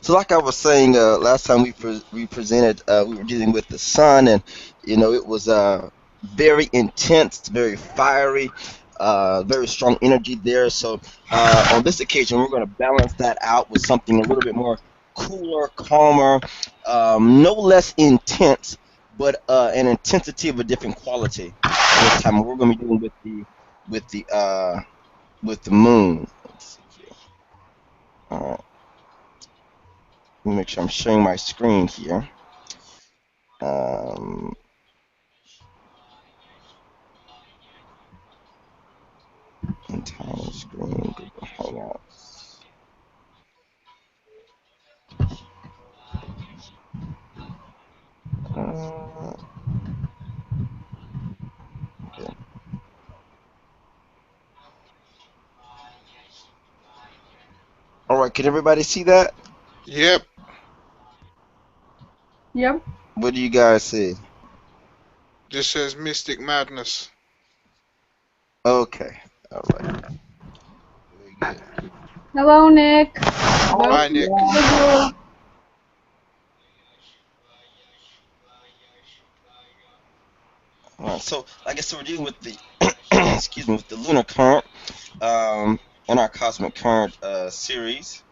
So, like I was saying last time we presented, we were dealing with the sun, and it was very intense, very fiery, very strong energy there. So, on this occasion, we're going to balance that out with something a little bit more cooler, calmer, no less intense, but an intensity of a different quality this time. We're going to be dealing with the uh, with the moon. Let's see here. All right. Let me make sure I'm sharing my screen here. Um, entire screen, Google Hangouts. Uh, okay. All right, can everybody see that? Yep. Yep. What do you guys see? This says Mystic Madness. Okay. All right. Very good. Hello, Nick. Hi, Welcome Nick. to the group. All right. So, like I said, we're dealing with the excuse me, with the lunar current um, in our cosmic current series,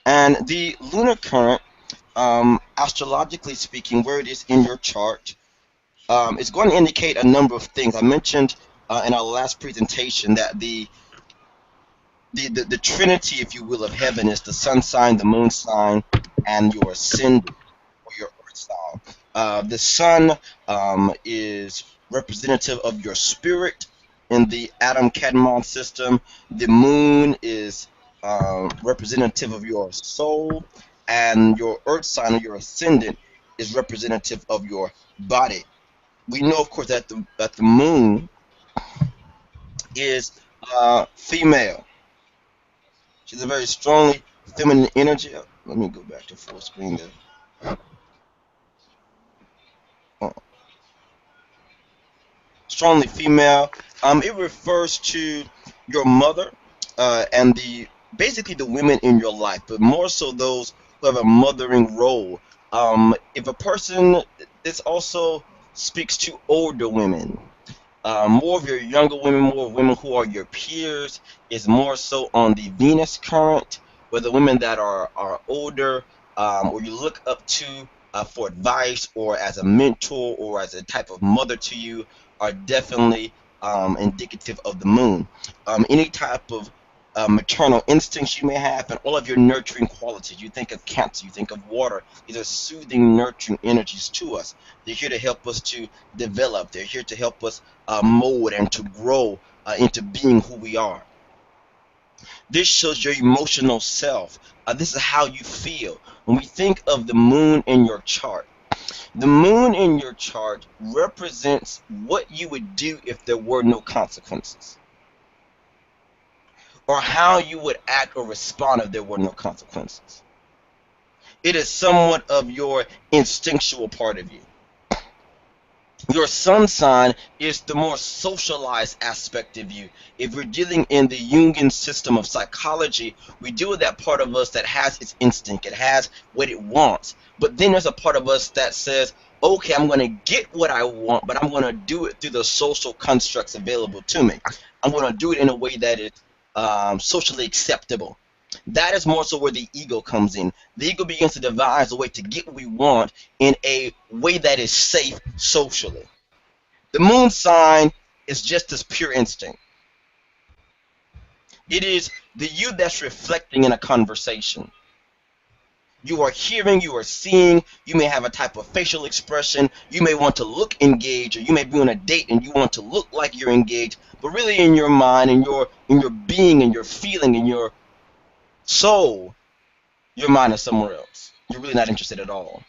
and the lunar current, astrologically speaking, where it is in your chart. It's going to indicate a number of things. I mentioned in our last presentation that the trinity, if you will, of heaven is the sun sign, the moon sign, and your ascendant or your earth sign. The sun is representative of your spirit in the Adam Kadmon system. The moon is representative of your soul, and your earth sign or your ascendant is representative of your body. We know, of course, that the moon is female. She's a very strongly feminine energy. Let me go back to full screen there. Uh, Strongly female. It refers to your mother and the basically the women in your life, but more so those who have a mothering role. If a person, this also speaks to older women. More of your younger women, more women who are your peers, is more so on the Venus current, where the women that are older, or you look up to for advice, or as a mentor, or as a type of mother to you, are definitely indicative of the moon. Any type of maternal instincts you may have, and all of your nurturing qualities. You think of Cancer, you think of water. These are soothing, nurturing energies to us. They're here to help us to develop. They're here to help us mold and to grow into being who we are. This shows your emotional self. This is how you feel. When we think of the moon in your chart, the moon in your chart represents what you would do if there were no consequences, or how you would act or respond if there were no consequences. It is somewhat of your instinctual part of you. Your sun sign is the more socialized aspect of you. If we're dealing in the Jungian system of psychology, we deal with that part of us that has its instinct, it has what it wants. But then there's a part of us that says, okay, I'm going to get what I want, but I'm going to do it through the social constructs available to me. I'm going to do it in a way that is socially acceptable. That is more so where the ego comes in. The ego begins to devise a way to get what we want in a way that is safe socially. The moon sign is just this pure instinct. It is the you that's reflecting in a conversation. You are hearing, you are seeing, you may have a type of facial expression, you may want to look engaged, or you may be on a date and you want to look like you're engaged, but really in your mind, in your being, in your feeling, in your soul, your mind is somewhere else. You're really not interested at all.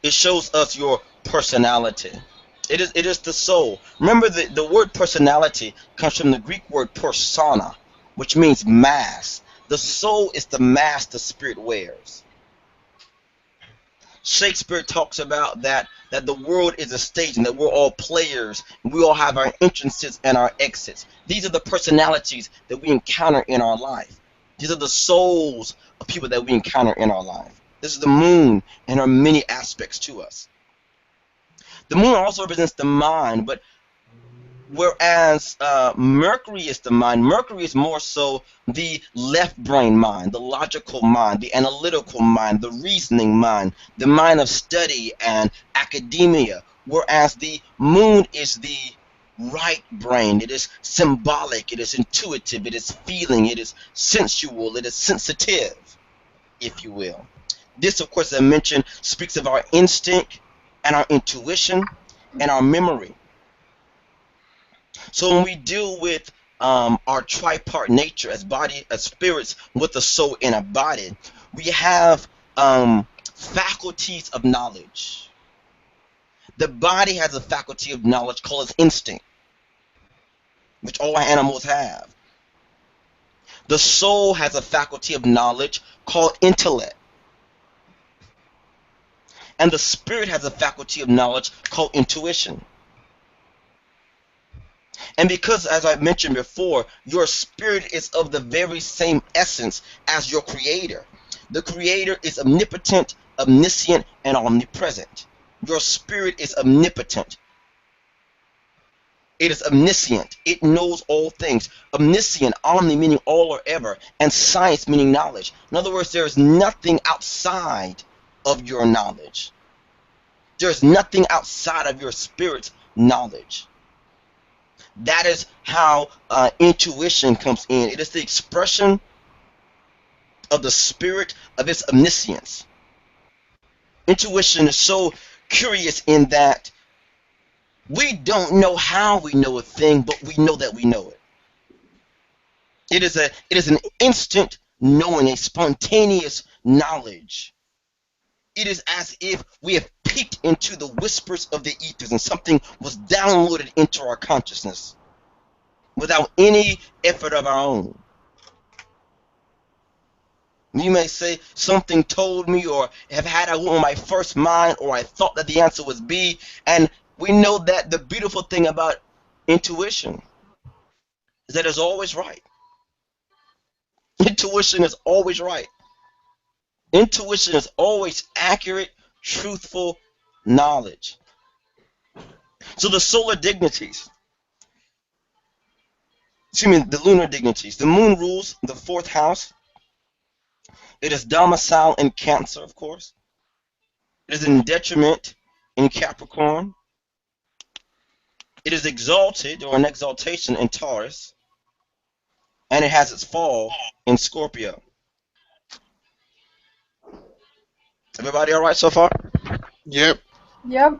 It shows us your personality. It is the soul. Remember, the word personality comes from the Greek word persona, which means mask. The soul is the mask the spirit wears. Shakespeare talks about that the world is a stage and that we're all players and we all have our entrances and our exits. These are the personalities that we encounter in our life. These are the souls of people that we encounter in our life. This is the moon and her many aspects to us. The moon also represents the mind, but whereas Mercury is the mind, Mercury is more so the left brain mind, the logical mind, the analytical mind, the reasoning mind, the mind of study and academia. Whereas the moon is the right brain. It is symbolic, it is intuitive, it is feeling, it is sensual, it is sensitive, if you will. This, of course, as I mentioned, speaks of our instinct and our intuition and our memory. So when we deal with our tripart nature as body, as spirits with a soul and a body, we have faculties of knowledge. The body has a faculty of knowledge called instinct, which all animals have. The soul has a faculty of knowledge called intellect. And the spirit has a faculty of knowledge called intuition. And because, as I mentioned before, your spirit is of the very same essence as your creator. The creator is omnipotent, omniscient, and omnipresent. Your spirit is omnipotent. It is omniscient. It knows all things. Omniscient, omni meaning all or ever, and science meaning knowledge. In other words, there is nothing outside of your knowledge. There's nothing outside of your spirit's knowledge. That is how intuition comes in. It is the expression of the spirit of its omniscience. Intuition is so curious in that we don't know how we know a thing, but we know that we know it. It is an instant knowing, a spontaneous knowledge. It is as if we have peeked into the whispers of the ethers and something was downloaded into our consciousness without any effort of our own. You may say something told me, or have had I on my first mind, or I thought that the answer was B. And we know that the beautiful thing about intuition is that it's always right. Intuition is always right. Intuition is always accurate, truthful knowledge. So the solar dignities, excuse me, the lunar dignities. The moon rules the fourth house. It is domicile in Cancer, of course. It is in detriment in Capricorn. It is exalted or an exaltation in Taurus. And it has its fall in Scorpio. Everybody all right so far? Yep. Yep.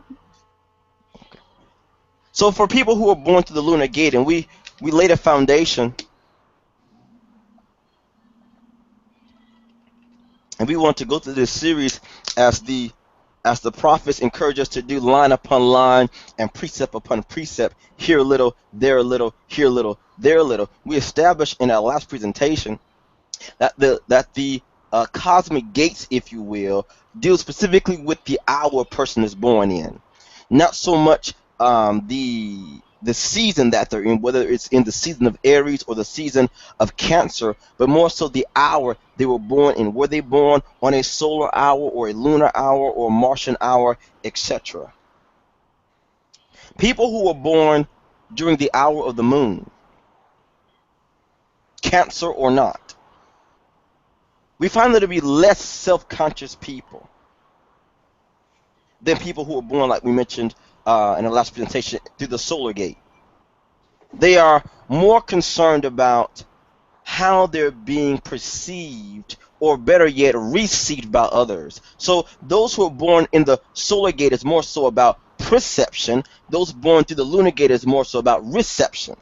So for people who are born to the lunar gate, and we laid a foundation, and we want to go through this series as the prophets encourage us to do, line upon line and precept upon precept, here a little, there a little, here a little, there a little. We established in our last presentation that the cosmic gates, if you will, deal specifically with the hour a person is born in, not so much the season that they're in, whether it's in the season of Aries or the season of Cancer, but more so the hour they were born in. Were they born on a solar hour or a lunar hour or a Martian hour, etc.? People who were born during the hour of the moon, Cancer or not, we find there to be less self-conscious people than people who were born, like we mentioned in the last presentation, through the solar gate. They are more concerned about how they're being perceived, or better yet, received by others. So those who are born in the solar gate is more so about perception. Those born through the lunar gate is more so about reception.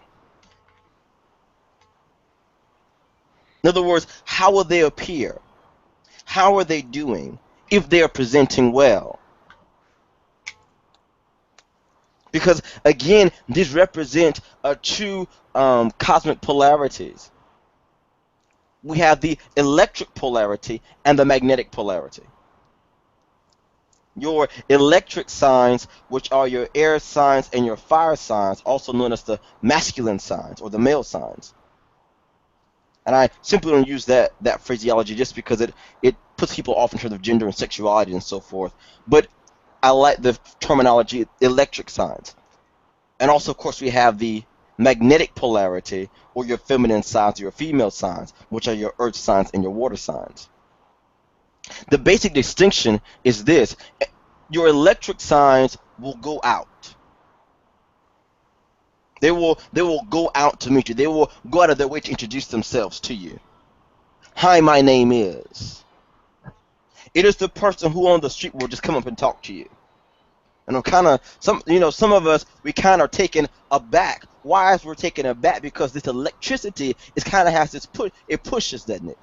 In other words, how will they appear? How are they doing if they are presenting well? Because again, these represent two cosmic polarities. We have the electric polarity and the magnetic polarity. Your electric signs, which are your air signs and your fire signs, also known as the masculine signs or the male signs. And I simply don't use that phraseology just because it puts people off in terms of gender and sexuality and so forth. But I like the terminology electric signs. And also, of course, we have the magnetic polarity, or your feminine signs or your female signs, which are your earth signs and your water signs. The basic distinction is this: your electric signs will go out. They will go out to meet you. They will go out of their way to introduce themselves to you. Hi, my name is. It is the person who on the street will just come up and talk to you. And I'm kind of some of us, we kind of taken aback. Why is we're taken aback? Because this electricity is kind of has this push. It pushes, doesn't it?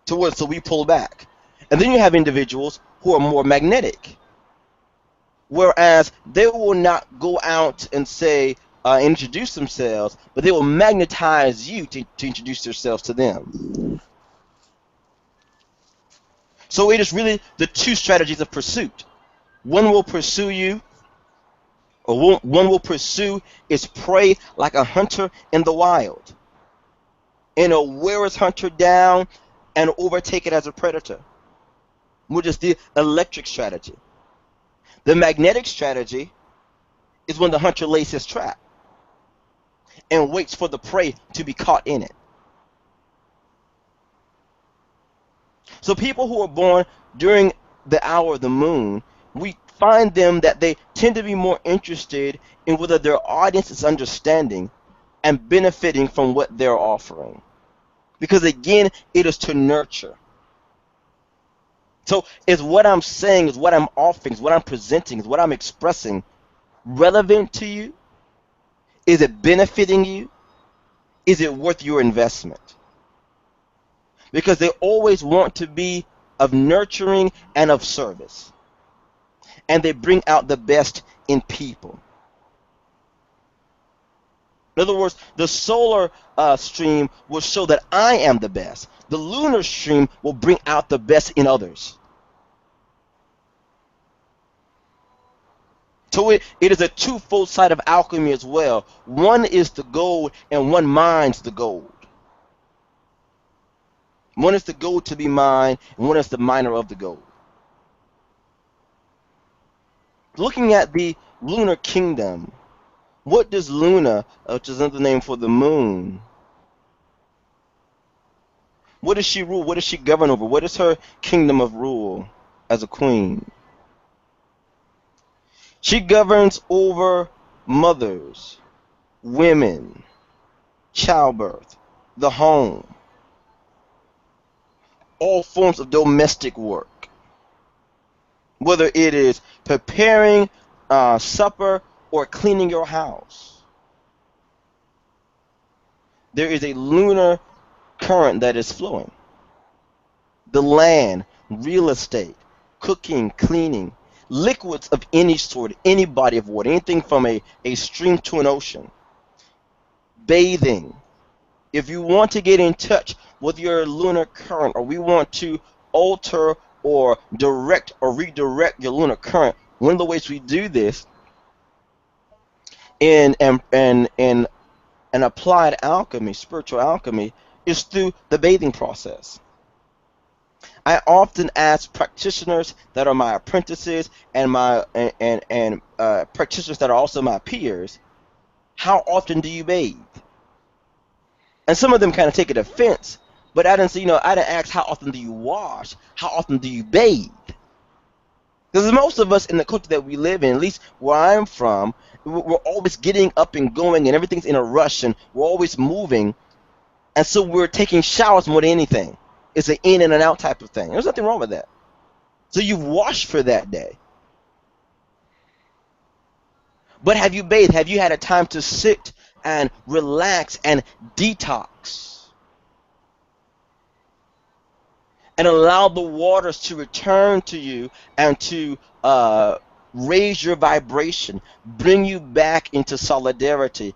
Towards, so we pull back. And then you have individuals who are more magnetic, whereas they will not go out and say introduce themselves, but they will magnetize you to introduce themselves to them. So it is really the two strategies of pursuit. One will pursue you, or one will pursue its prey like a hunter in the wild, and will wear its hunter down and overtake it as a predator, which is the electric strategy. The magnetic strategy is when the hunter lays his trap and waits for the prey to be caught in it. So people who are born during the hour of the moon, we find them that they tend to be more interested in whether their audience is understanding and benefiting from what they're offering. Because again, it is to nurture. So is what I'm saying, is what I'm offering, is what I'm presenting, is what I'm expressing relevant to you? Is it benefiting you? Is it worth your investment? Because they always want to be of nurturing and of service. And they bring out the best in people. In other words, the solar stream will show that I am the best. The lunar stream will bring out the best in others. So it is a twofold side of alchemy as well. One is the gold and one mines the gold. One is the gold to be mined and one is the miner of the gold. Looking at the lunar kingdom, what does Luna, which is another name for the moon, what does she rule? What does she govern over? What is her kingdom of rule as a queen? She governs over mothers, women, childbirth, the home, all forms of domestic work. Whether it is preparing supper or cleaning your house. There is a lunar current that is flowing. The land, real estate, cooking, cleaning, liquids of any sort, any body of water, anything from a stream to an ocean, bathing. If you want to get in touch with your lunar current, or we want to alter or direct or redirect your lunar current, one of the ways we do this in applied alchemy, spiritual alchemy, is through the bathing process. I often ask practitioners that are my apprentices and practitioners that are also my peers, how often do you bathe? And some of them kind of take it offense, but I didn't say, I didn't ask how often do you wash, how often do you bathe? Because most of us in the culture that we live in, at least where I'm from, we're always getting up and going and everything's in a rush and we're always moving. And so we're taking showers more than anything. It's an in and an out type of thing. There's nothing wrong with that. So you've washed for that day. But have you bathed? Have you had a time to sit and relax and detox? And allow the waters to return to you and to raise your vibration, bring you back into solidarity,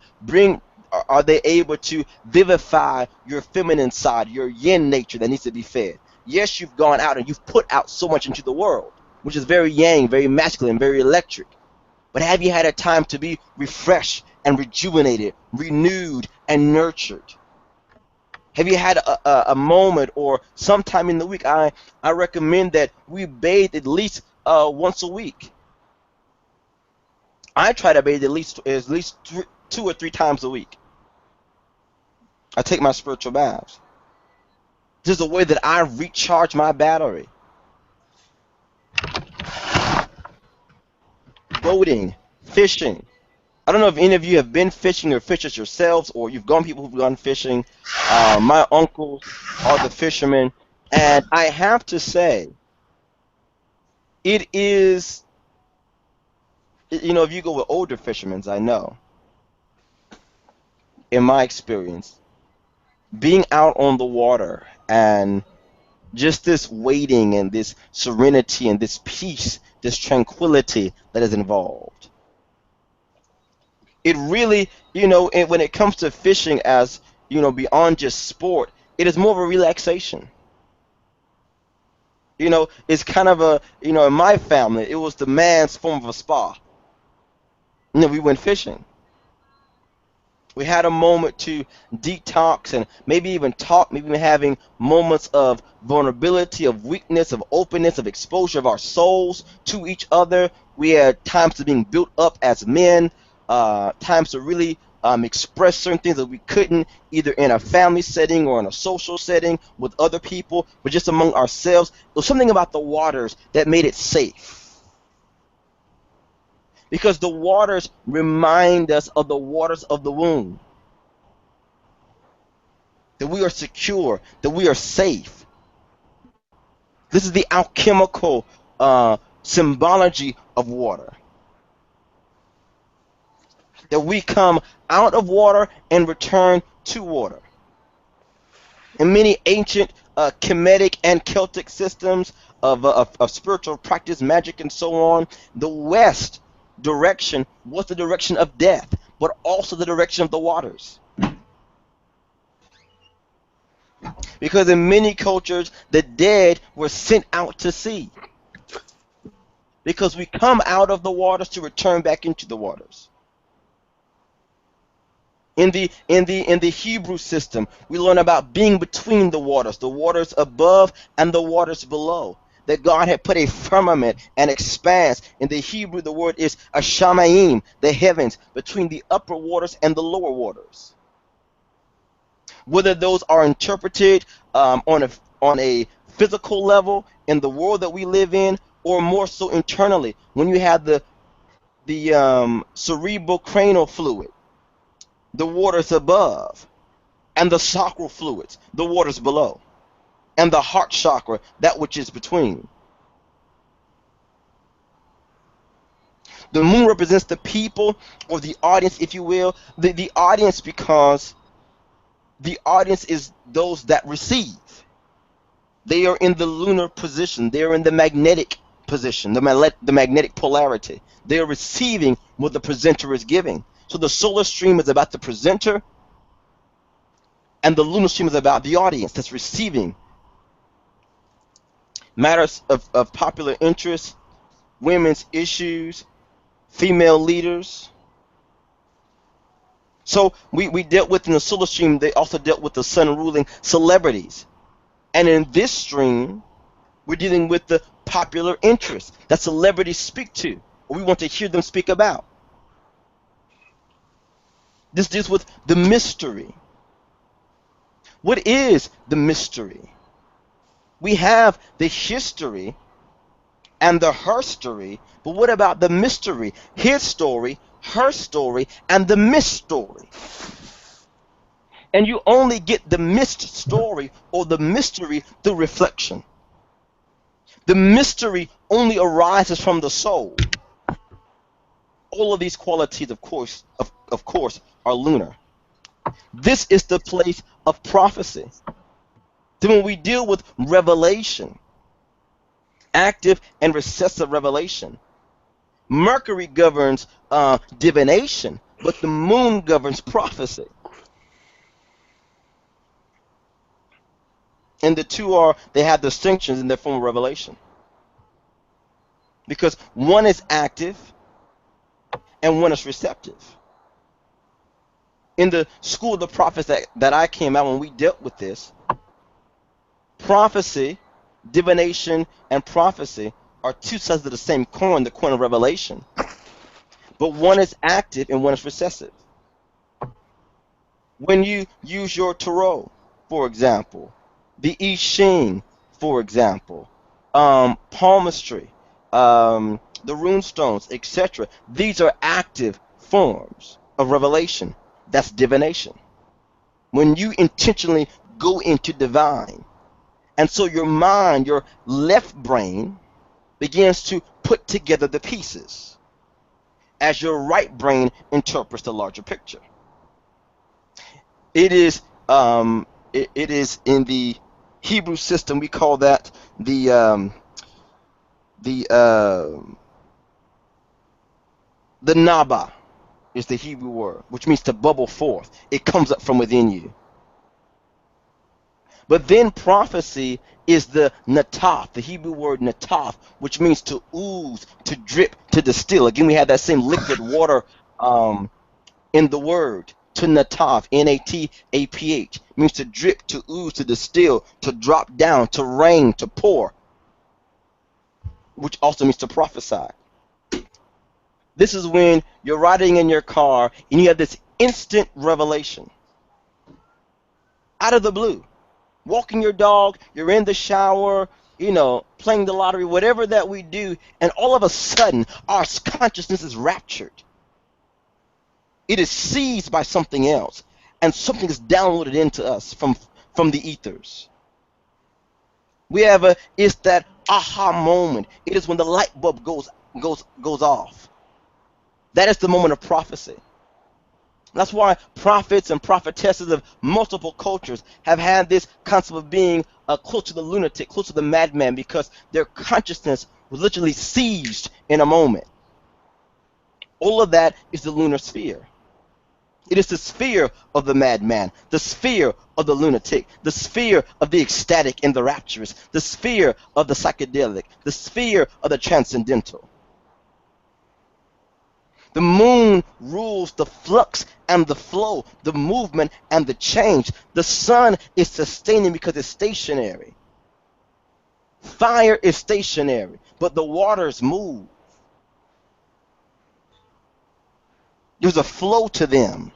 are they able to vivify your feminine side, your yin nature that needs to be fed? Yes, you've gone out and you've put out so much into the world, which is very yang, very masculine, very electric. But have you had a time to be refreshed and rejuvenated, renewed and nurtured? Have you had a moment or sometime in the week? I recommend that we bathe at least once a week. I try to bathe at least 2 or 3 times a week. I take my spiritual baths. This is a way that I recharge my battery. Boating, fishing. I don't know if any of you have been fishing or fished yourselves, or you've gone people who've gone fishing. My uncles are the fishermen, and I have to say, it is, if you go with older fishermen, I know, in my experience, being out on the water and just this waiting and this serenity and this peace, this tranquility that is involved. It really, when it comes to fishing as, beyond just sport, it is more of a relaxation. It's kind of in my family, it was the man's form of a spa. We went fishing. We had a moment to detox and maybe even talk, maybe even having moments of vulnerability, of weakness, of openness, of exposure of our souls to each other. We had times to being built up as men, times to really express certain things that we couldn't, either in a family setting or in a social setting with other people, but just among ourselves. There was something about the waters that made it safe. Because the waters remind us of the waters of the womb. That we are secure, that we are safe. This is the alchemical symbology of water. That we come out of water and return to water. In many ancient Kemetic and Celtic systems of spiritual practice, magic, and so on, the west direction was the direction of death, but also the direction of the waters. Because in many cultures, the dead were sent out to sea. Because we come out of the waters to return back into the waters. In the Hebrew system, we learn about being between the waters above and the waters below. That God had put a firmament, an expanse. In the Hebrew, the word is ashamayim, the heavens, between the upper waters and the lower waters. Whether those are interpreted on a physical level in the world that we live in, or more so internally, when you have the cerebral cranial fluid, the waters above, and the sacral fluids, the waters below, and the heart chakra, that which is between. The moon represents the people, or the audience, if you will. The audience, because the audience is those that receive. They are in the lunar position. They are in the magnetic position, the magnetic polarity. They are receiving what the presenter is giving. So the solar stream is about the presenter, and the lunar stream is about the audience that's receiving matters of popular interest, women's issues, female leaders. So we dealt with in the solar stream, they also dealt with the sun ruling celebrities. And in this stream, we're dealing with the popular interest that celebrities speak to, or we want to hear them speak about. This deals with the mystery. What is the mystery? We have the history and the her story, but what about the mystery? His story, her story, and the mist story. And you only get the mist story or the mystery through reflection. The mystery only arises from the soul. All of these qualities, of course, are lunar. This is the place of prophecy. Then when we deal with revelation, active and recessive revelation, Mercury governs divination, but the moon governs prophecy. And the two are, they have distinctions in their form of revelation. Because one is active and one is receptive. In the school of the prophets that I came out when we dealt with this, prophecy, divination, and prophecy are two sides of the same coin, the coin of revelation. But one is active and one is recessive. When you use your tarot, for example, the I Ching, for example, palmistry, the rune stones, etc., these are active forms of revelation. That's divination. When you intentionally go into divine, and so your mind, your left brain, begins to put together the pieces as your right brain interprets the larger picture. It is it is in the Hebrew system, we call that the the naba is the Hebrew word, which means to bubble forth. It comes up from within you. But then prophecy is the nataf, the Hebrew word nataf, which means to ooze, to drip, to distill. Again, we have that same liquid water um, in the word. To nataf, N-A-T-A-P-H, means to drip, to ooze, to distill, to drop down, to rain, to pour, which also means to prophesy. This is when you're riding in your car and you have this instant revelation out of the blue. Walking your dog, you're in the shower, playing the lottery, whatever that we do, and all of a sudden our consciousness is raptured. It is seized by something else, and something is downloaded into us from the ethers. It's that aha moment. It is when the light bulb goes off. That is the moment of prophecy. That's why prophets and prophetesses of multiple cultures have had this concept of being close to the lunatic, close to the madman, because their consciousness was literally seized in a moment. All of that is the lunar sphere. It is the sphere of the madman, the sphere of the lunatic, the sphere of the ecstatic and the rapturous, the sphere of the psychedelic, the sphere of the transcendental. The moon rules the flux and the flow, the movement and the change. The sun is sustaining because it's stationary. Fire is stationary, but the waters move. There's a flow to them.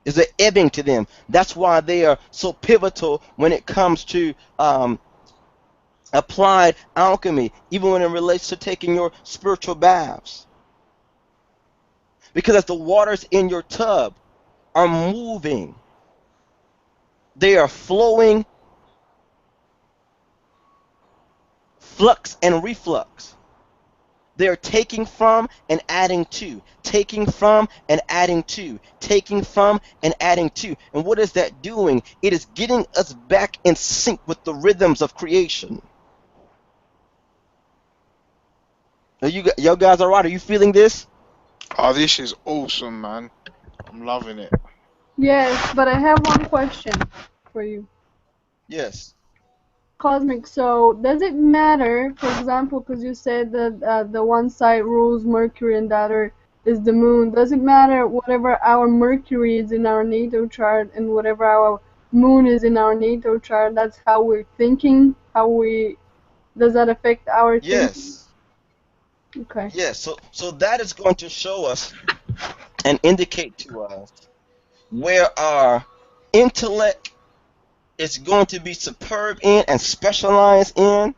There's an ebbing to them. That's why they are so pivotal when it comes to applied alchemy, even when it relates to taking your spiritual baths. Because as the waters in your tub are moving, they are flowing, flux and reflux. They are taking from and adding to, taking from and adding to, taking from and adding to. And what is that doing? It is getting us back in sync with the rhythms of creation. Are y'all guys all right? Are you feeling this? Oh, this is awesome, man. I'm loving it. Yes, but I have one question for you. Yes. Cosmic, so does it matter, for example, because you said that the one side rules Mercury and the other is the moon, does it matter whatever our Mercury is in our natal chart and whatever our moon is in our natal chart, that's how we're thinking, does that affect our thinking? Yes. Okay. Yes. So that is going to show us and indicate to us where our intellect is going to be superb in and specialized in,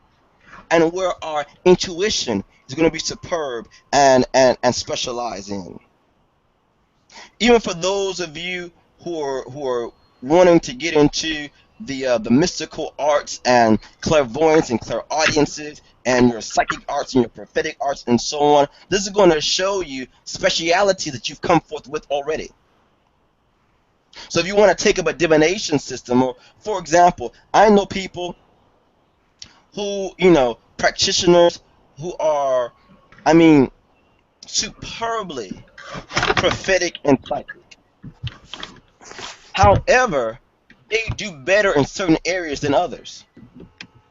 and where our intuition is going to be superb and specialized in. Even for those of you who are wanting to get into the mystical arts and clairvoyance and clairaudiences and your psychic arts and your prophetic arts and so on, this is going to show you speciality that you've come forth with already. So if you want to take up a divination system, or for example, I know people who, practitioners who are, I mean, superbly prophetic and psychic. However, they do better in certain areas than others.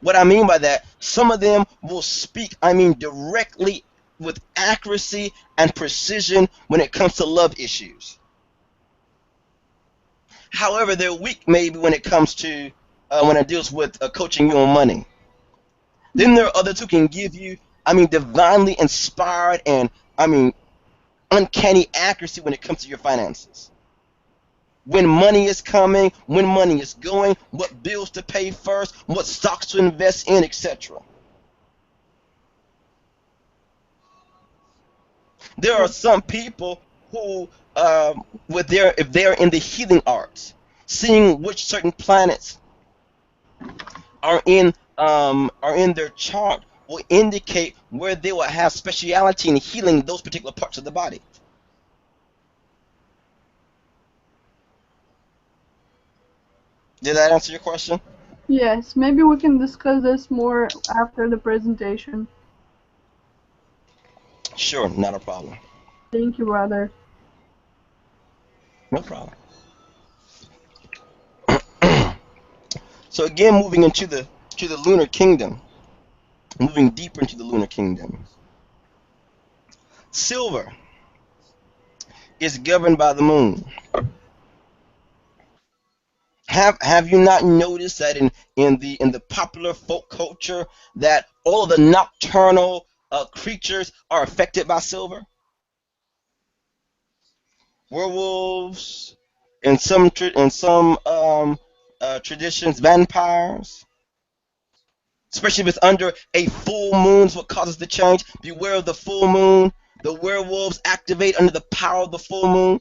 What I mean by that, some of them will speak, I mean, directly with accuracy and precision when it comes to love issues. However, they're weak maybe when it comes to when it deals with coaching you on money. Then there Mhm. are others who can give you, I mean, divinely inspired and, I mean, uncanny accuracy when it comes to your finances. When money is coming, when money is going, what bills to pay first, what stocks to invest in, etc. There are some people who, with their, if they're in the healing arts, seeing which certain planets are in their chart will indicate where they will have speciality in healing those particular parts of the body. Did that answer your question? Yes, maybe we can discuss this more after the presentation. Sure, not a problem. Thank you, brother. No problem. So again, moving into the to the lunar kingdom, moving deeper into the lunar kingdom. Silver is governed by the moon. Have you not noticed that in the popular folk culture that all of the nocturnal creatures are affected by silver? Werewolves, in some traditions, vampires. Especially if it's under a full moon, is what causes the change. Beware of the full moon. The werewolves activate under the power of the full moon.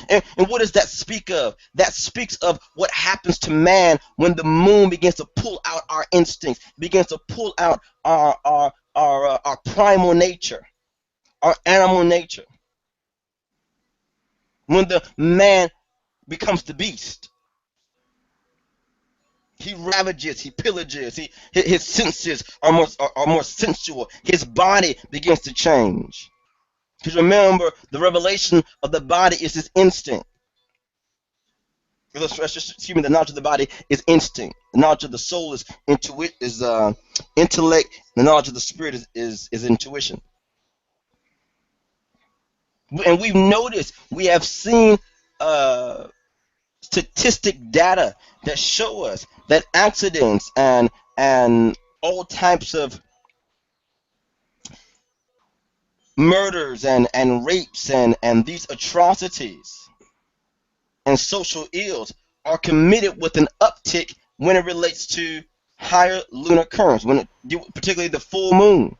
And what does that speak of? That speaks of what happens to man when the moon begins to pull out our instincts, begins to pull out our primal nature, our animal nature. When the man becomes the beast, he ravages, he pillages, his senses are more sensual. His body begins to change. Because remember, the revelation of the body is his instinct. Excuse me, the knowledge of the body is instinct. The knowledge of the soul is intellect. The knowledge of the spirit is intuition. And we've noticed, we have seen uh, statistic data that show us that accidents and all types of murders and rapes and these atrocities and social ills are committed with an uptick when it relates to higher lunar currents, particularly the full moon.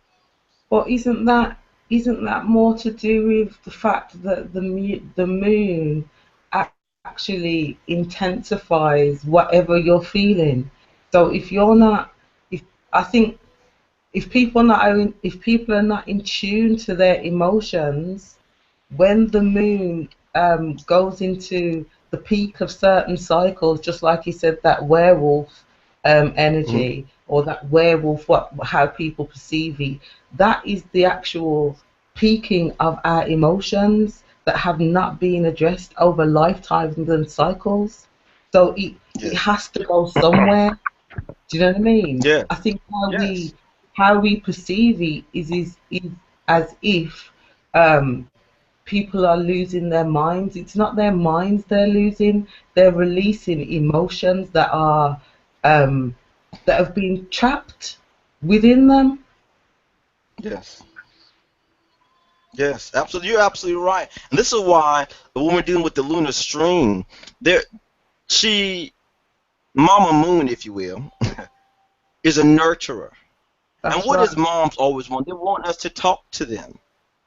But isn't that more to do with the fact that the moon actually intensifies whatever you're feeling? So if you're not, if I think if people are not in tune to their emotions, when the moon goes into the peak of certain cycles, just like you said, that werewolf Mhm. energy, or that werewolf, how people perceive it, that is the actual peaking of our emotions that have not been addressed over lifetimes and cycles. So it Yes. has to go somewhere. Do you know what I mean? Yes. I think Yes. how we perceive it is as if um, people are losing their minds. It's not their minds they're losing; they're releasing emotions um, that have been trapped within them. Yes. Yes. Absolutely. You're absolutely right. And this is why when we're dealing with the lunar stream, there she Mama Moon, if you will, is a nurturer. And That's what does right. moms always want? They want us to talk to them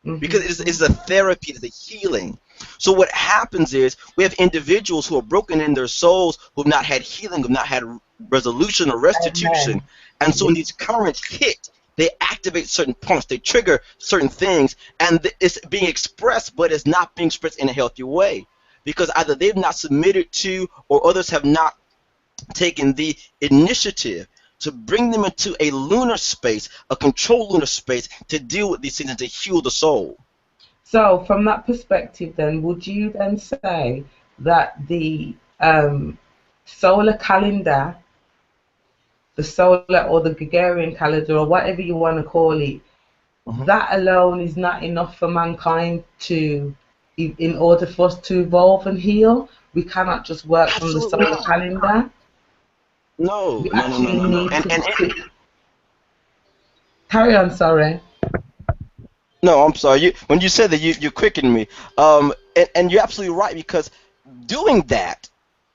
Hmm. because it's a therapy, it's a healing. So what happens is we have individuals who are broken in their souls, who have not had healing, who have not had resolution or restitution. Amen. And so when Yes. these currents hit, they activate certain points, they trigger certain things, and it's being expressed, but it's not being expressed in a healthy way. Because either they've not submitted to, or others have not taken the initiative to bring them into a lunar space, a controlled lunar space, to deal with these things and to heal the soul. So, from that perspective, then, would you then say that um, solar calendar, the solar or the Gregorian calendar or whatever you want to call it, Mhm. that alone is not enough for mankind to, in order for us to evolve and heal. We cannot just work from the Absolutely solar not. calendar. No, We no, no, no, actually no, no. need And to carry on. Sorry. no, I'm sorry. You when you said that, you quickened me. And you're absolutely right, because doing that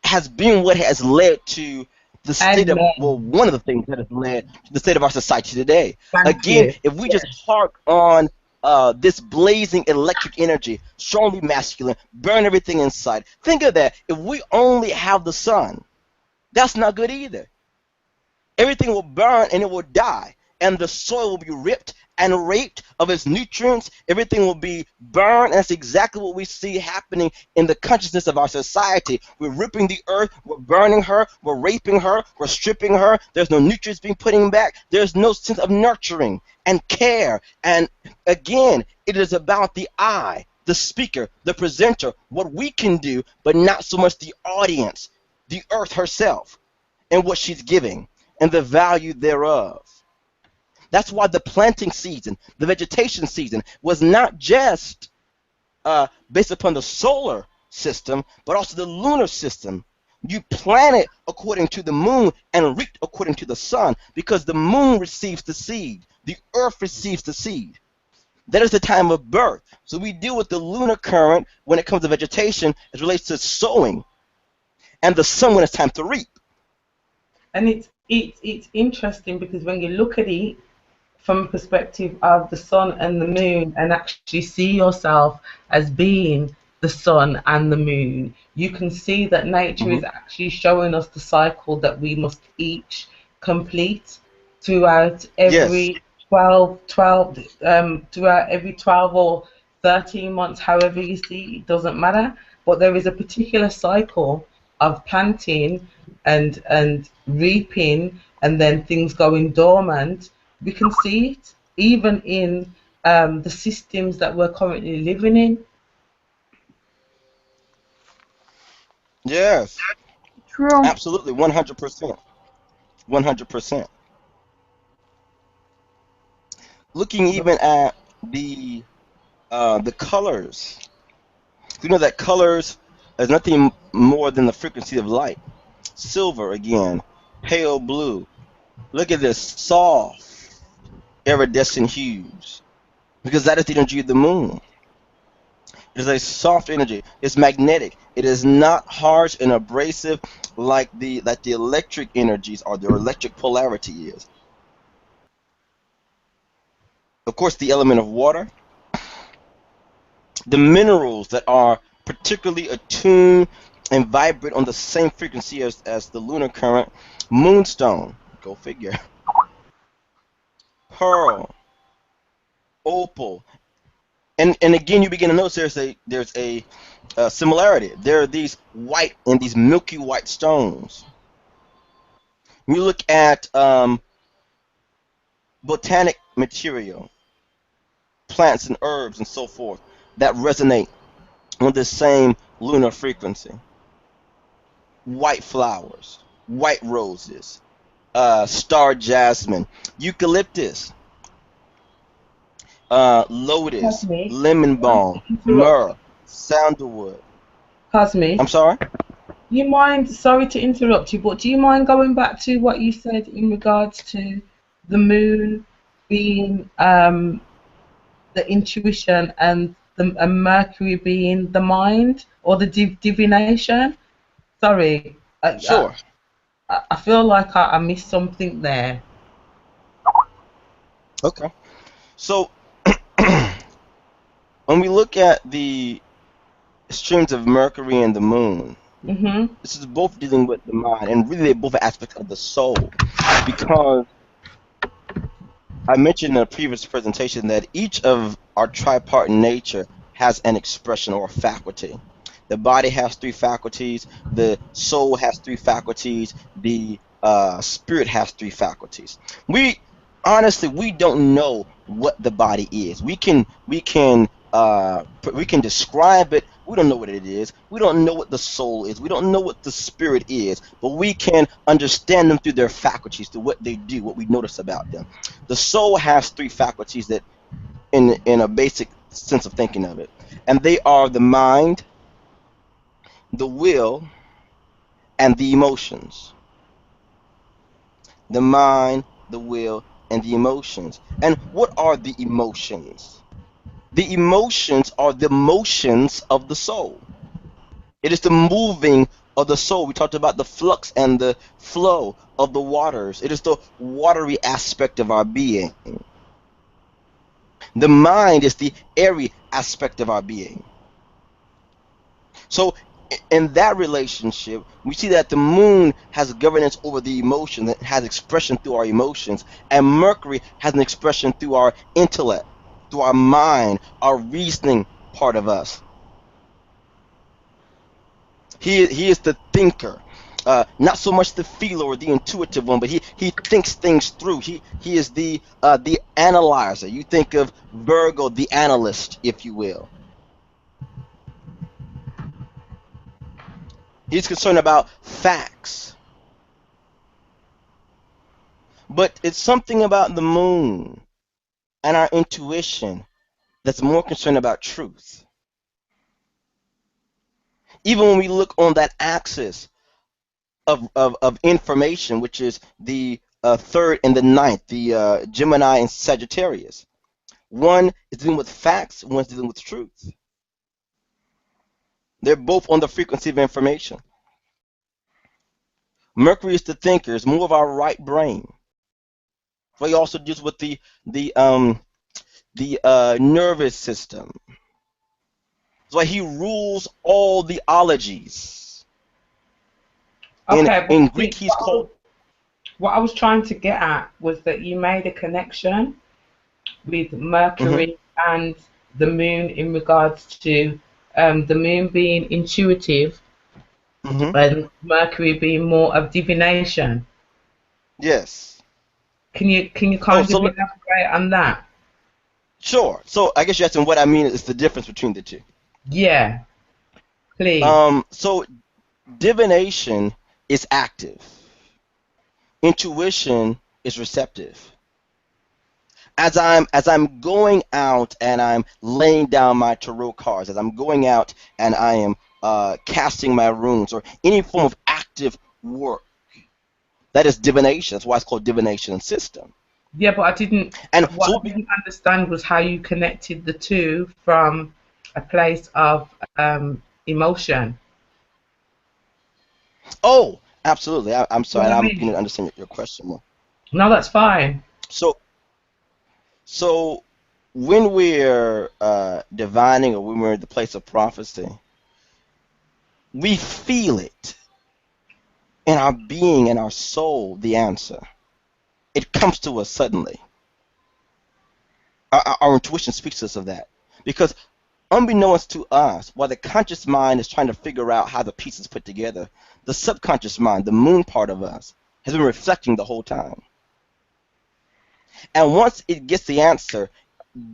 has been what has led to the state of, Amen. well, one of the things that has led to the state of our society today. Thank Again, you. if we just Yes. hark on this blazing electric energy, strongly masculine, burn everything inside. Think of that. If we only have the sun, that's not good either. Everything will burn and it will die, and the soil will be ripped and raped of its nutrients. Everything will be burned, and that's exactly what we see happening in the consciousness of our society. We're ripping the earth, we're burning her, we're raping her, we're stripping her. There's no nutrients being put in back. There's no sense of nurturing and care. And again, it is about the I, the speaker, the presenter, what we can do, but not so much the audience, the earth herself, and what she's giving and the value thereof. That's why the planting season, the vegetation season, was not just based upon the solar system, but also the lunar system. You plant it according to the moon and reap according to the sun, because the moon receives the seed, the earth receives the seed. That is the time of birth. So we deal with the lunar current when it comes to vegetation as relates to sowing, and the sun when it's time to reap. And it's interesting because when you look at it from a perspective of the sun and the moon and actually see yourself as being the sun and the moon, you can see that nature Hmm. is actually showing us the cycle that we must each complete throughout Yes, every 12 throughout every 12 or 13 months, however you see, it doesn't matter. But there is a particular cycle of planting and reaping and then things going dormant. We can see it even in the systems that we're currently living in. yes, True. absolutely, 100%. 100%. Looking even at the colors, we know that colors is nothing more than the frequency of light. Silver again, pale blue. Look at this soft, iridescent hues, because that is the energy of the moon. It is a soft energy. It's magnetic. It is not harsh and abrasive like the electric energies or the electric polarity is. Of course, the element of water, the minerals that are particularly attuned and vibrate on the same frequency as the lunar current. Moonstone, go figure. Pearl, opal, and again you begin to notice there's a similarity. There are these white and these milky white stones. When you look at botanic material, plants and herbs and so forth that resonate on the same lunar frequency. White flowers, white roses, star jasmine, eucalyptus, lotus, Cosmic, lemon sorry balm, to interrupt myrrh, sandalwood. Cosmic, I'm sorry? you mind, sorry to interrupt you, but do you mind going back to what you said in regards to the moon being the intuition and the and Mercury being the mind or the divination? Sorry, Sure. I feel like I missed something there. Okay. So when we look at the streams of Mercury and the moon, Mhm. this is both dealing with the mind, and really they're both aspects of the soul. Because I mentioned in a previous presentation that each of our tripartite nature has an expression or a faculty. The body has three faculties, the soul has three faculties, the spirit has three faculties. We honestly we don't know what the body is. We can we can describe it. We don't know what it is. We don't know what the soul is. We don't know what the spirit is, but we can understand them through their faculties, through what they do, what we notice about them. The soul has three faculties that, in a basic sense of thinking of it, and they are the mind, the will, and the emotions. The mind, the will, and the emotions. And what are the emotions? The emotions are the motions of the soul. It is the moving of the soul. We talked about the flux and the flow of the waters. It is the watery aspect of our being. The mind is the airy aspect of our being. So, in that relationship, we see that the moon has governance over the emotion, that has expression through our emotions, and Mercury has an expression through our intellect, through our mind, our reasoning part of us. He is the thinker, not so much the feeler or the intuitive one, but he thinks things through. He is the analyzer. You think of Virgo, the analyst, if you will. He's concerned about facts, but it's something about the moon and our intuition that's more concerned about truth. Even when we look on that axis of information, which is the third and the ninth, the Gemini and Sagittarius. One is dealing with facts, one is dealing with truth. They're both on the frequency of information. Mercury is the thinker, is more of our right brain. But he also deals with the nervous system. That's why he rules all the ologies. Okay, but In see, Greek, he's called. what I was trying to get at was that you made a connection with Hmm. Mercury and the moon in regards to the moon being intuitive Hmm. and Mercury being more of divination. Yes. Can you Oh, kind so of elaborate on that? sure. So I guess you're asking what I mean is the difference between the two. Yeah, please. So divination is active. Intuition is receptive. As I'm going out and I'm laying down my tarot cards, as I'm going out and I am casting my runes or any form of active work, that is divination. That's why it's called divination system. Yeah, but I didn't. And What so I didn't understand was how you connected the two from a place of emotion. oh, absolutely. I'm You sorry. know what I I'm beginning mean? to understand your question more. No, that's fine. So so when we're divining or when we're in the place of prophecy, we feel it in our being and our soul, the answer. It comes to us suddenly. Our intuition speaks to us of that. Because unbeknownst to us, while the conscious mind is trying to figure out how the pieces put together, the subconscious mind, the moon part of us, has been reflecting the whole time. And once it gets the answer,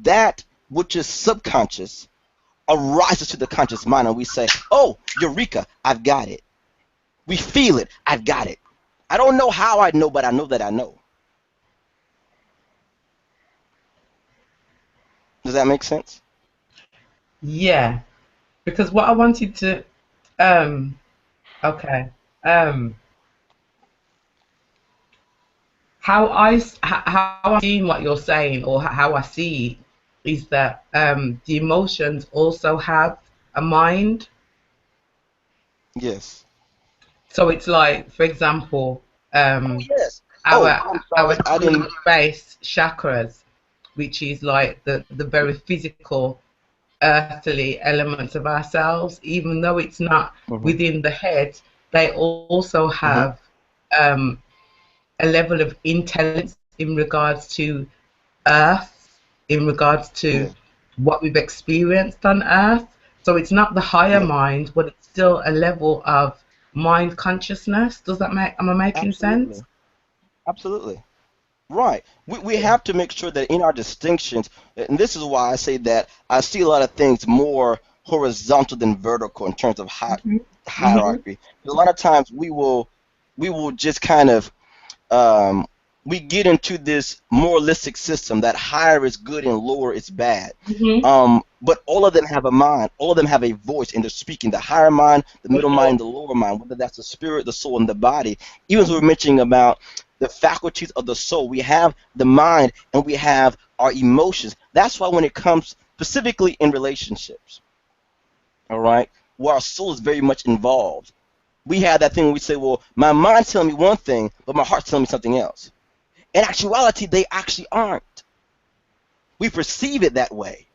that which is subconscious arises to the conscious mind, and we say, oh, Eureka, I've got it. We feel it, I've got it. I don't know how I know, but I know that I know. Does that make sense? Yeah, because what I wanted to um okay um how I'm seeing what you're saying or how I see it is that the emotions also have a mind. Yes. So it's like, for example, Oh, um, yes. Oh, our I'm our sorry. I two didn't. base chakras, which is like the very physical, earthly elements of ourselves, even though it's not Hmm. within the head, they also Hmm. have um, a level of intelligence in regards to Earth, in regards to Yeah. what we've experienced on Earth. So it's not the higher Yeah. mind, but it's still a level of mind consciousness. Does that make, am I making sense? Absolutely. Absolutely. Right. We have to make sure that in our distinctions, and this is why I say that I see a lot of things more horizontal than vertical in terms of Hmm. Hmm. hierarchy. A lot of times we will just kind of um, we get into this moralistic system that higher is good and lower is bad. Hmm. But all of them have a mind. All of them have a voice, and they're speaking. The higher mind, the For middle mind, sure. and the lower mind. Whether that's the spirit, the soul, and the body. Even as we are mentioning about the faculties of the soul, we have the mind and we have our emotions. That's why when it comes specifically in relationships, all right, where our soul is very much involved, we have that thing where we say, well, my mind's telling me one thing, but my heart's telling me something else. In actuality, they actually aren't. We perceive it that way.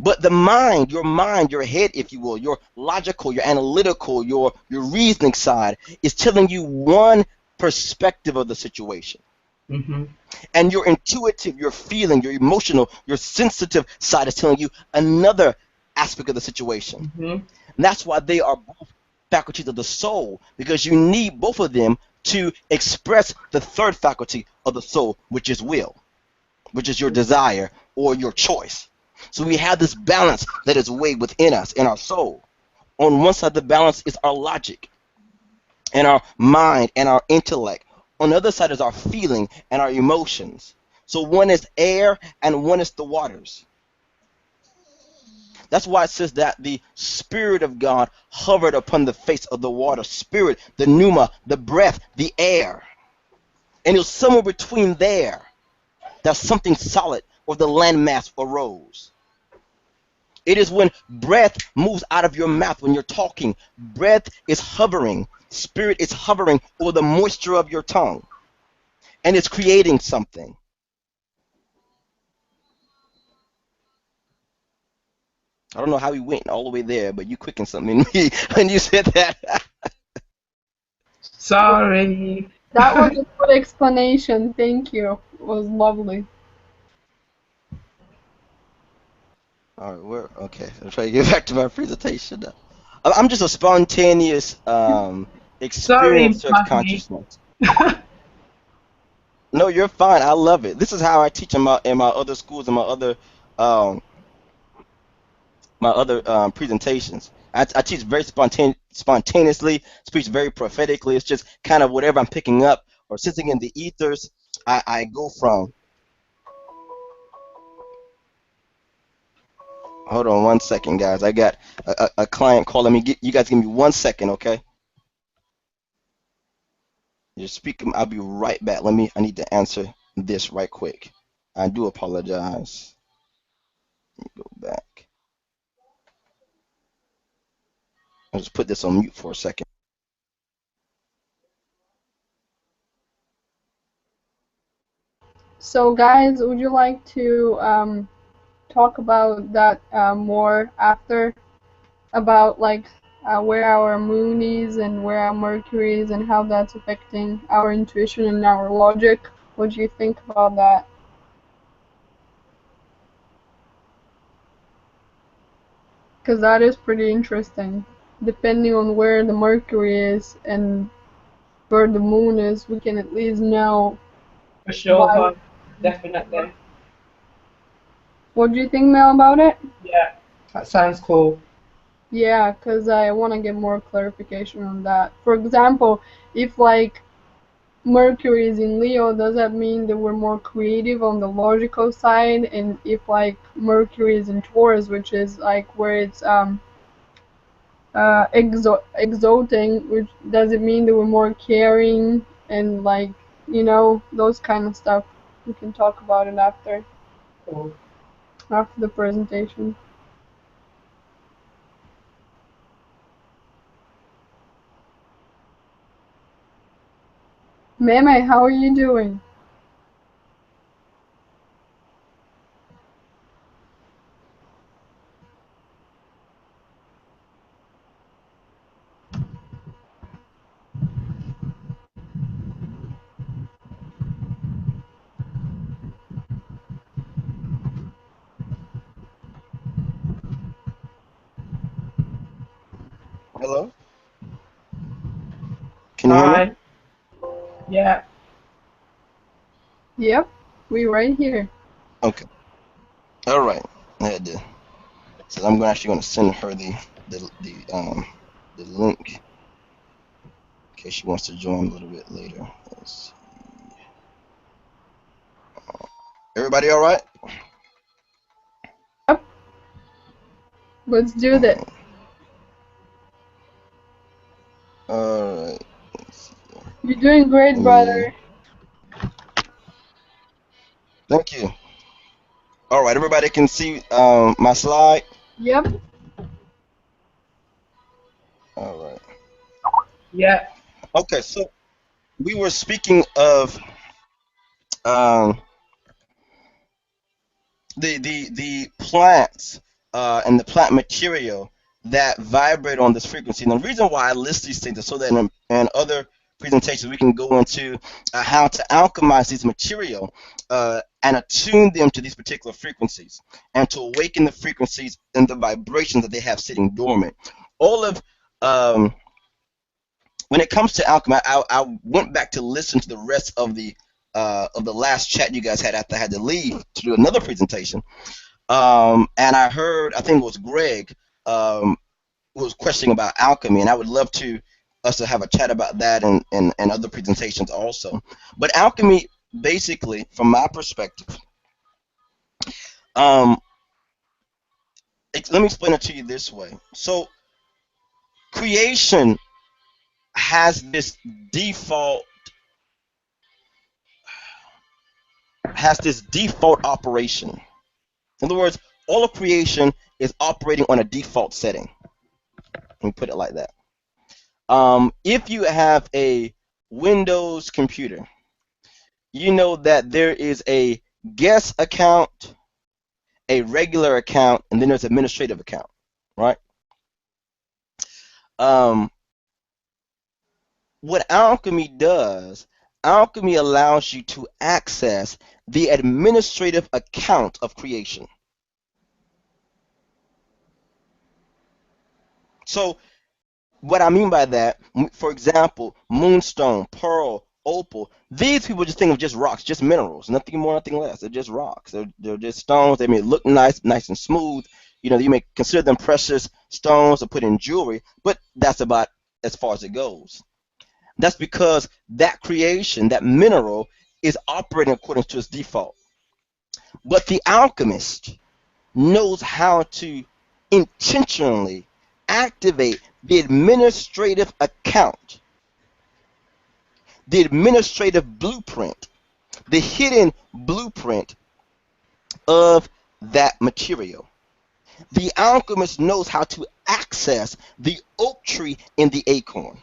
But the mind, your head, if you will, your logical, your analytical, your reasoning side is telling you one perspective of the situation. Hmm. And your intuitive, your feeling, your emotional, your sensitive side is telling you another aspect of the situation. Hmm. And that's why they are both faculties of the soul, because you need both of them to express the third faculty of the soul, which is will, which is your desire or your choice. So we have this balance that is way within us, in our soul. On one side, the balance is our logic and our mind and our intellect. On the other side is our feeling and our emotions. So one is air and one is the waters. That's why it says that the Spirit of God hovered upon the face of the water. Spirit, the pneuma, the breath, the air. And it was somewhere between there that something solid or the landmass arose. It is when breath moves out of your mouth when you're talking. Breath is hovering. Spirit is hovering over the moisture of your tongue. And it's creating something. I don't know how we went all the way there, but you quickened something in me when you said that. Sorry. That was a good explanation. Thank you. It was lovely. All right, we're okay. I'm trying to get back to my presentation now. I'm just a spontaneous Sorry, experiencer of Magni. consciousness. No, you're fine. I love it. This is how I teach in my other schools and um my other presentations. I teach very spontaneously, speak very prophetically. It's just kind of whatever I'm picking up or sitting in the ethers. I go from. Hold on 1 second, guys. I got a client calling me. You guys give me 1 second, okay? Just speak. I'll be right back. I need to answer this right quick. I do apologize. Go back. I'll just put this on mute for a second. So, guys, would you like to talk about that more after? About like where our moon is and where our Mercury is and how that's affecting our intuition and our logic? What do you think about that? Because that is pretty interesting. Depending on where the Mercury is and where the moon is, we can at least know For sure, why. Vaughn. Definitely. What do you think, Mel, about it? Yeah, that sounds cool. Yeah, because I want to get more clarification on that. For example, if like Mercury is in Leo, does that mean that we're more creative on the logical side? And if like Mercury is in Taurus, which is like where it's exalting, which does it mean that we're more caring and like those kind of stuff? We can talk about it Cool. after the presentation. Meme, how are you doing? Hello? Can you hear me? Hi. Yeah. Yep, we right here. Okay. All right. I had to. So I'm actually going to send her the link in case she wants to join a little bit later. Let's see. Everybody, all right? Yep, let's do that. All right. Let's see. You're doing great, Let brother. me. Thank you. All right. Everybody can see my slide. Yep. All right. Yeah. Okay. So we were speaking of um, the plants and the plant material that vibrate on this frequency. And the reason why I list these things is so that in other presentations we can go into how to alchemize these material and attune them to these particular frequencies and to awaken the frequencies and the vibrations that they have sitting dormant. All of when it comes to alchemy, I went back to listen to the rest of the last chat you guys had after I had to leave to do another presentation. And I heard, I think it was Greg, who was questioning about alchemy, and I would love to us to have a chat about that and other presentations also. But alchemy, basically, from my perspective, um, let me explain it to you this way. So creation has this default default operation. In other words, all of creation is operating on a default setting. Let me put it like that. If you have a Windows computer, you know that there is a guest account, a regular account, and then there's administrative account, right? Um, what alchemy does, alchemy allows you to access the administrative account of creation. So what I mean by that, for example, moonstone, pearl, opal, these people just think of just rocks, just minerals, nothing more, nothing less. They're just rocks. They're just stones. They may look nice, nice and smooth. You know, you may consider them precious stones to put in jewelry, but that's about as far as it goes. That's because that creation, that mineral, is operating according to its default. But the alchemist knows how to intentionally activate the administrative account, the administrative blueprint, the hidden blueprint of that material. The alchemist knows how to access the oak tree in the acorn.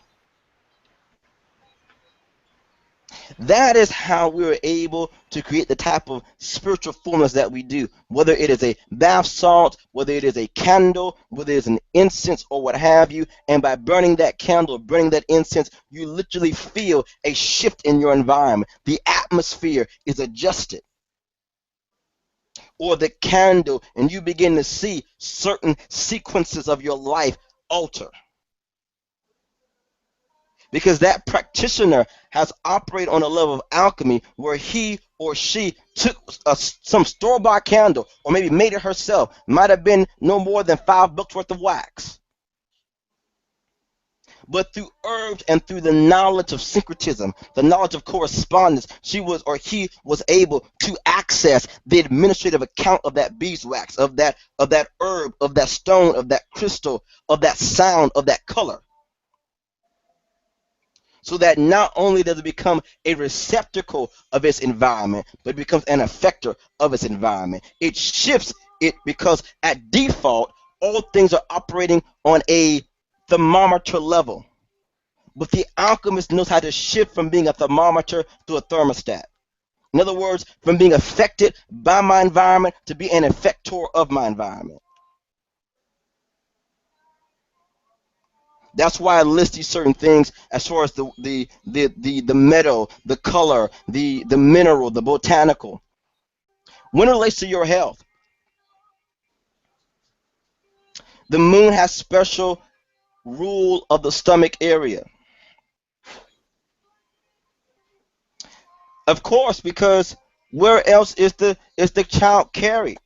That is how we were able to create the type of spiritual formulas that we do, whether it is a bath salt, whether it is a candle, whether it is an incense or what have you. And by burning that candle, burning that incense, you literally feel a shift in your environment. The atmosphere is adjusted. Or the candle, and you begin to see certain sequences of your life alter, because that practitioner has operated on a level of alchemy where he or she took some store-bought candle or maybe made it herself. Might have been no more than $5 worth of wax, but through herbs and through the knowledge of syncretism, the knowledge of correspondence, she was or he was able to access the administrative account of that beeswax, of that herb, of that stone, of that crystal, of that sound, of that color. So that not only does it become a receptacle of its environment, but it becomes an effector of its environment. It shifts it because at default, all things are operating on a thermometer level. But the alchemist knows how to shift from being a thermometer to a thermostat. In other words, from being affected by my environment to be an effector of my environment. That's why I list these certain things as far as the metal, the color, the mineral, the botanical. When it relates to your health, the moon has special rule of the stomach area. Of course, because Where else is the child carried?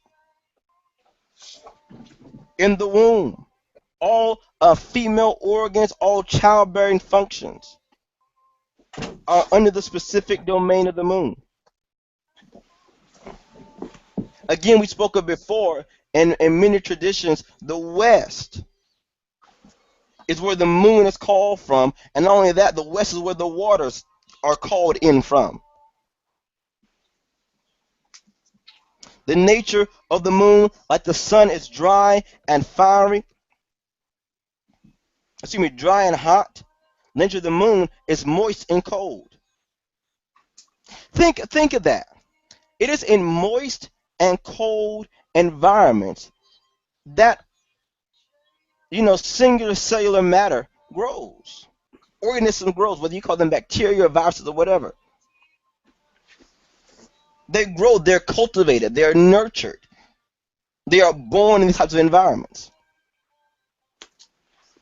In the womb. All female organs, all childbearing functions are under the specific domain of the moon. Again, we spoke of before, in many traditions, the West is where the moon is called from, and not only that, the West is where the waters are called in from. The nature of the moon, like the sun, is dry and fiery. Excuse me, dry and hot. The nature of the moon is moist and cold. Think of that. It is in moist and cold environments that singular cellular matter grows. Organism grows, whether you call them bacteria or viruses or whatever. They grow, they're cultivated, they're nurtured. They are born in these types of environments.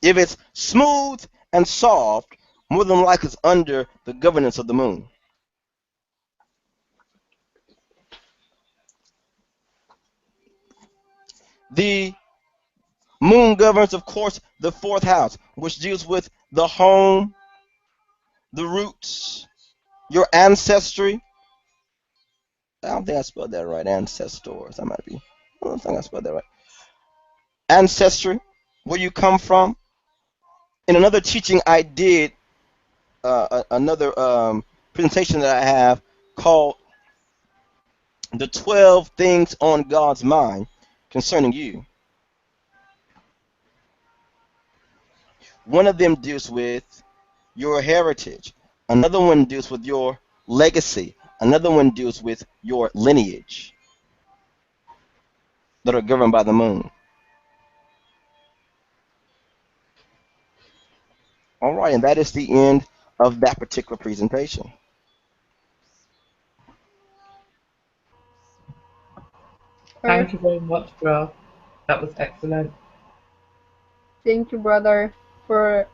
If it's smooth and soft, more than likely it's under the governance of the moon. The moon governs, of course, the fourth house, which deals with the home, the roots, your ancestry. I don't think I spelled that right. Ancestors. I might be. I don't think I spelled that right. Ancestry, where you come from. In another teaching I did, another presentation that I have called "The 12 Things on God's Mind Concerning You." One of them deals with your heritage. Another one deals with your legacy. Another one deals with your lineage that are governed by the moon. All right, and that is the end of that particular presentation. Thank you very much, bro. That was excellent. Thank you, brother, for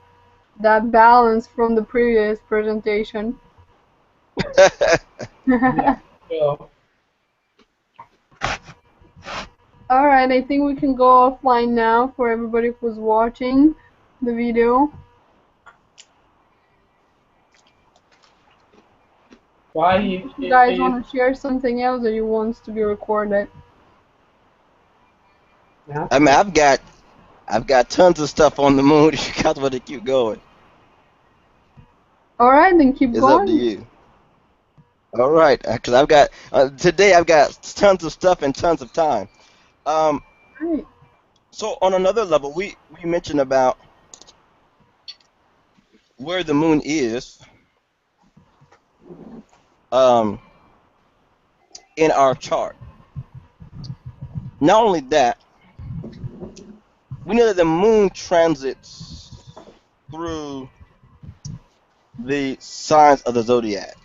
that balance from the previous presentation. Yeah, sure. Alright, I think we can go offline now for everybody who's watching the video. Bye, If you guys YouTube. want to share something else that you want to be recorded. Yeah. I mean, I've got tons of stuff on the moon. If you guys want to keep going, Alright, then keep it's up to going. you. All right, because I've got today I've got tons of stuff and tons of time. Um, Right. so on another level, we mentioned about where the moon is um, in our chart. Not only that, we know that the moon transits through the signs of the zodiac.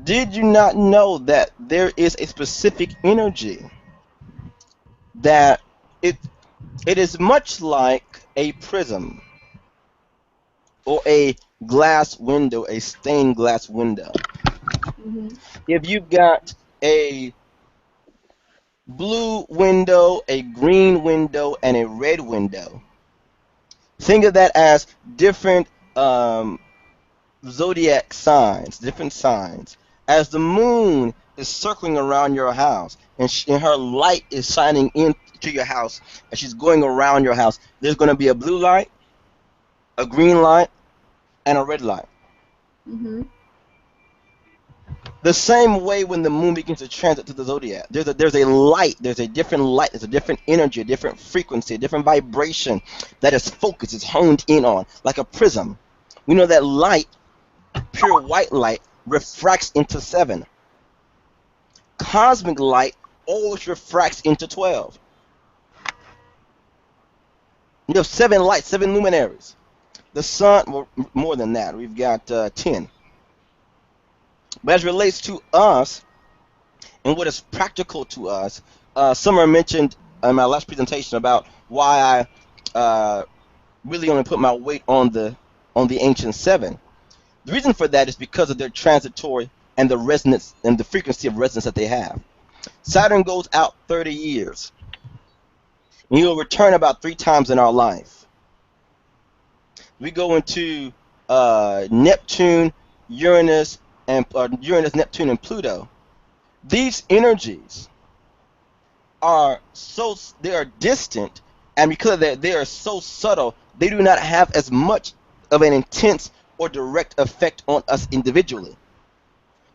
Did you not know that there is a specific energy that it it is much like a prism or a glass window, a stained glass window. Mm-hmm. If you've got a blue window, a green window, and a red window, think of that as different zodiac signs, different signs. As the moon is circling around your house and her light is shining into your house and she's going around your house, there's going to be a blue light, a green light, and a red light. Mm-hmm. The same way when the moon begins to transit to the zodiac, there's a light, there's a different light, there's a different energy, a different frequency, a different vibration that is focused, is honed in on, like a prism. We know that light, pure white light, refracts into 7. Cosmic light always refracts into 12. You have 7 lights, 7 luminaries. The sun, well, more than that, we've got 10. But as it relates to us and what is practical to us, Summer mentioned in my last presentation about why I really only put my weight on the ancient 7. The reason for that is because of their transitory and the resonance and the frequency of resonance that they have. Saturn goes out 30 years, and he'll return about 3 times in our life. We go into Neptune, Uranus, and Uranus, Neptune, and Pluto. These energies are they are distant, and because of that, they are so subtle, they do not have as much of an intense or direct effect on us individually.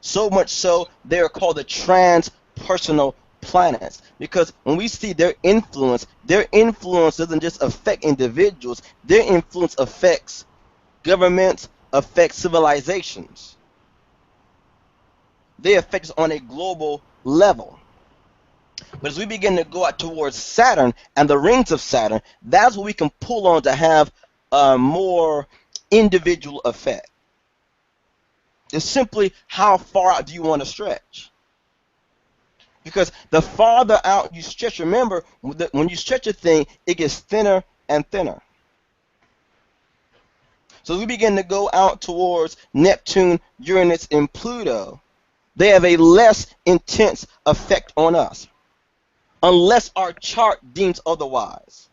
So much so, they are called the transpersonal planets, because when we see their influence doesn't just affect individuals, their influence affects governments, affects civilizations. They affect us on a global level. But as we begin to go out towards Saturn and the rings of Saturn, that's what we can pull on to have a more individual effect. It's simply how far out do you want to stretch? Because the farther out you stretch, remember, when you stretch a thing, it gets thinner and thinner. So as we begin to go out towards Neptune, Uranus, and Pluto, they have a less intense effect on us, unless our chart deems otherwise.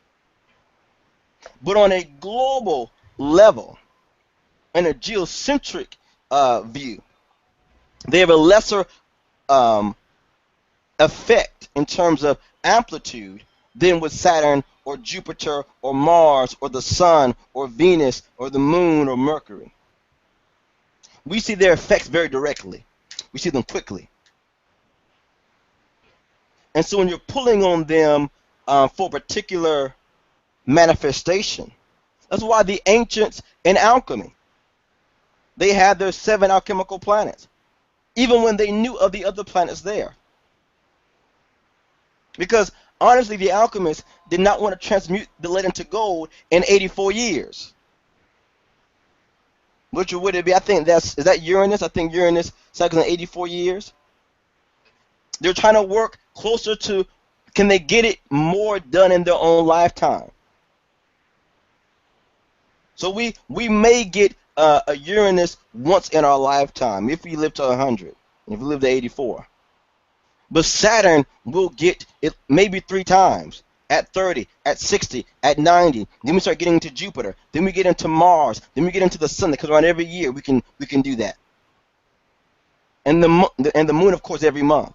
But on a global level, in a geocentric view, they have a lesser um, effect in terms of amplitude than with Saturn or Jupiter or Mars or the Sun or Venus or the Moon or Mercury. We see their effects very directly. We see them quickly. And so when you're pulling on them for a particular manifestation, that's why the ancients in alchemy, they had their 7 alchemical planets, even when they knew of the other planets there. Because honestly, the alchemists did not want to transmute the lead into gold in 84 years. Which would it be? I think is that Uranus? I think Uranus cycles in 84 years. They're trying to work closer to, can they get it more done in their own lifetime? So we may get a Uranus once in our lifetime if we live to 100, if we live to 84. But Saturn will get it maybe 3 times, at 30, at 60, at 90. Then we start getting into Jupiter. Then we get into Mars. Then we get into the Sun. Because around every year we can do that. And the Moon, of course, every month.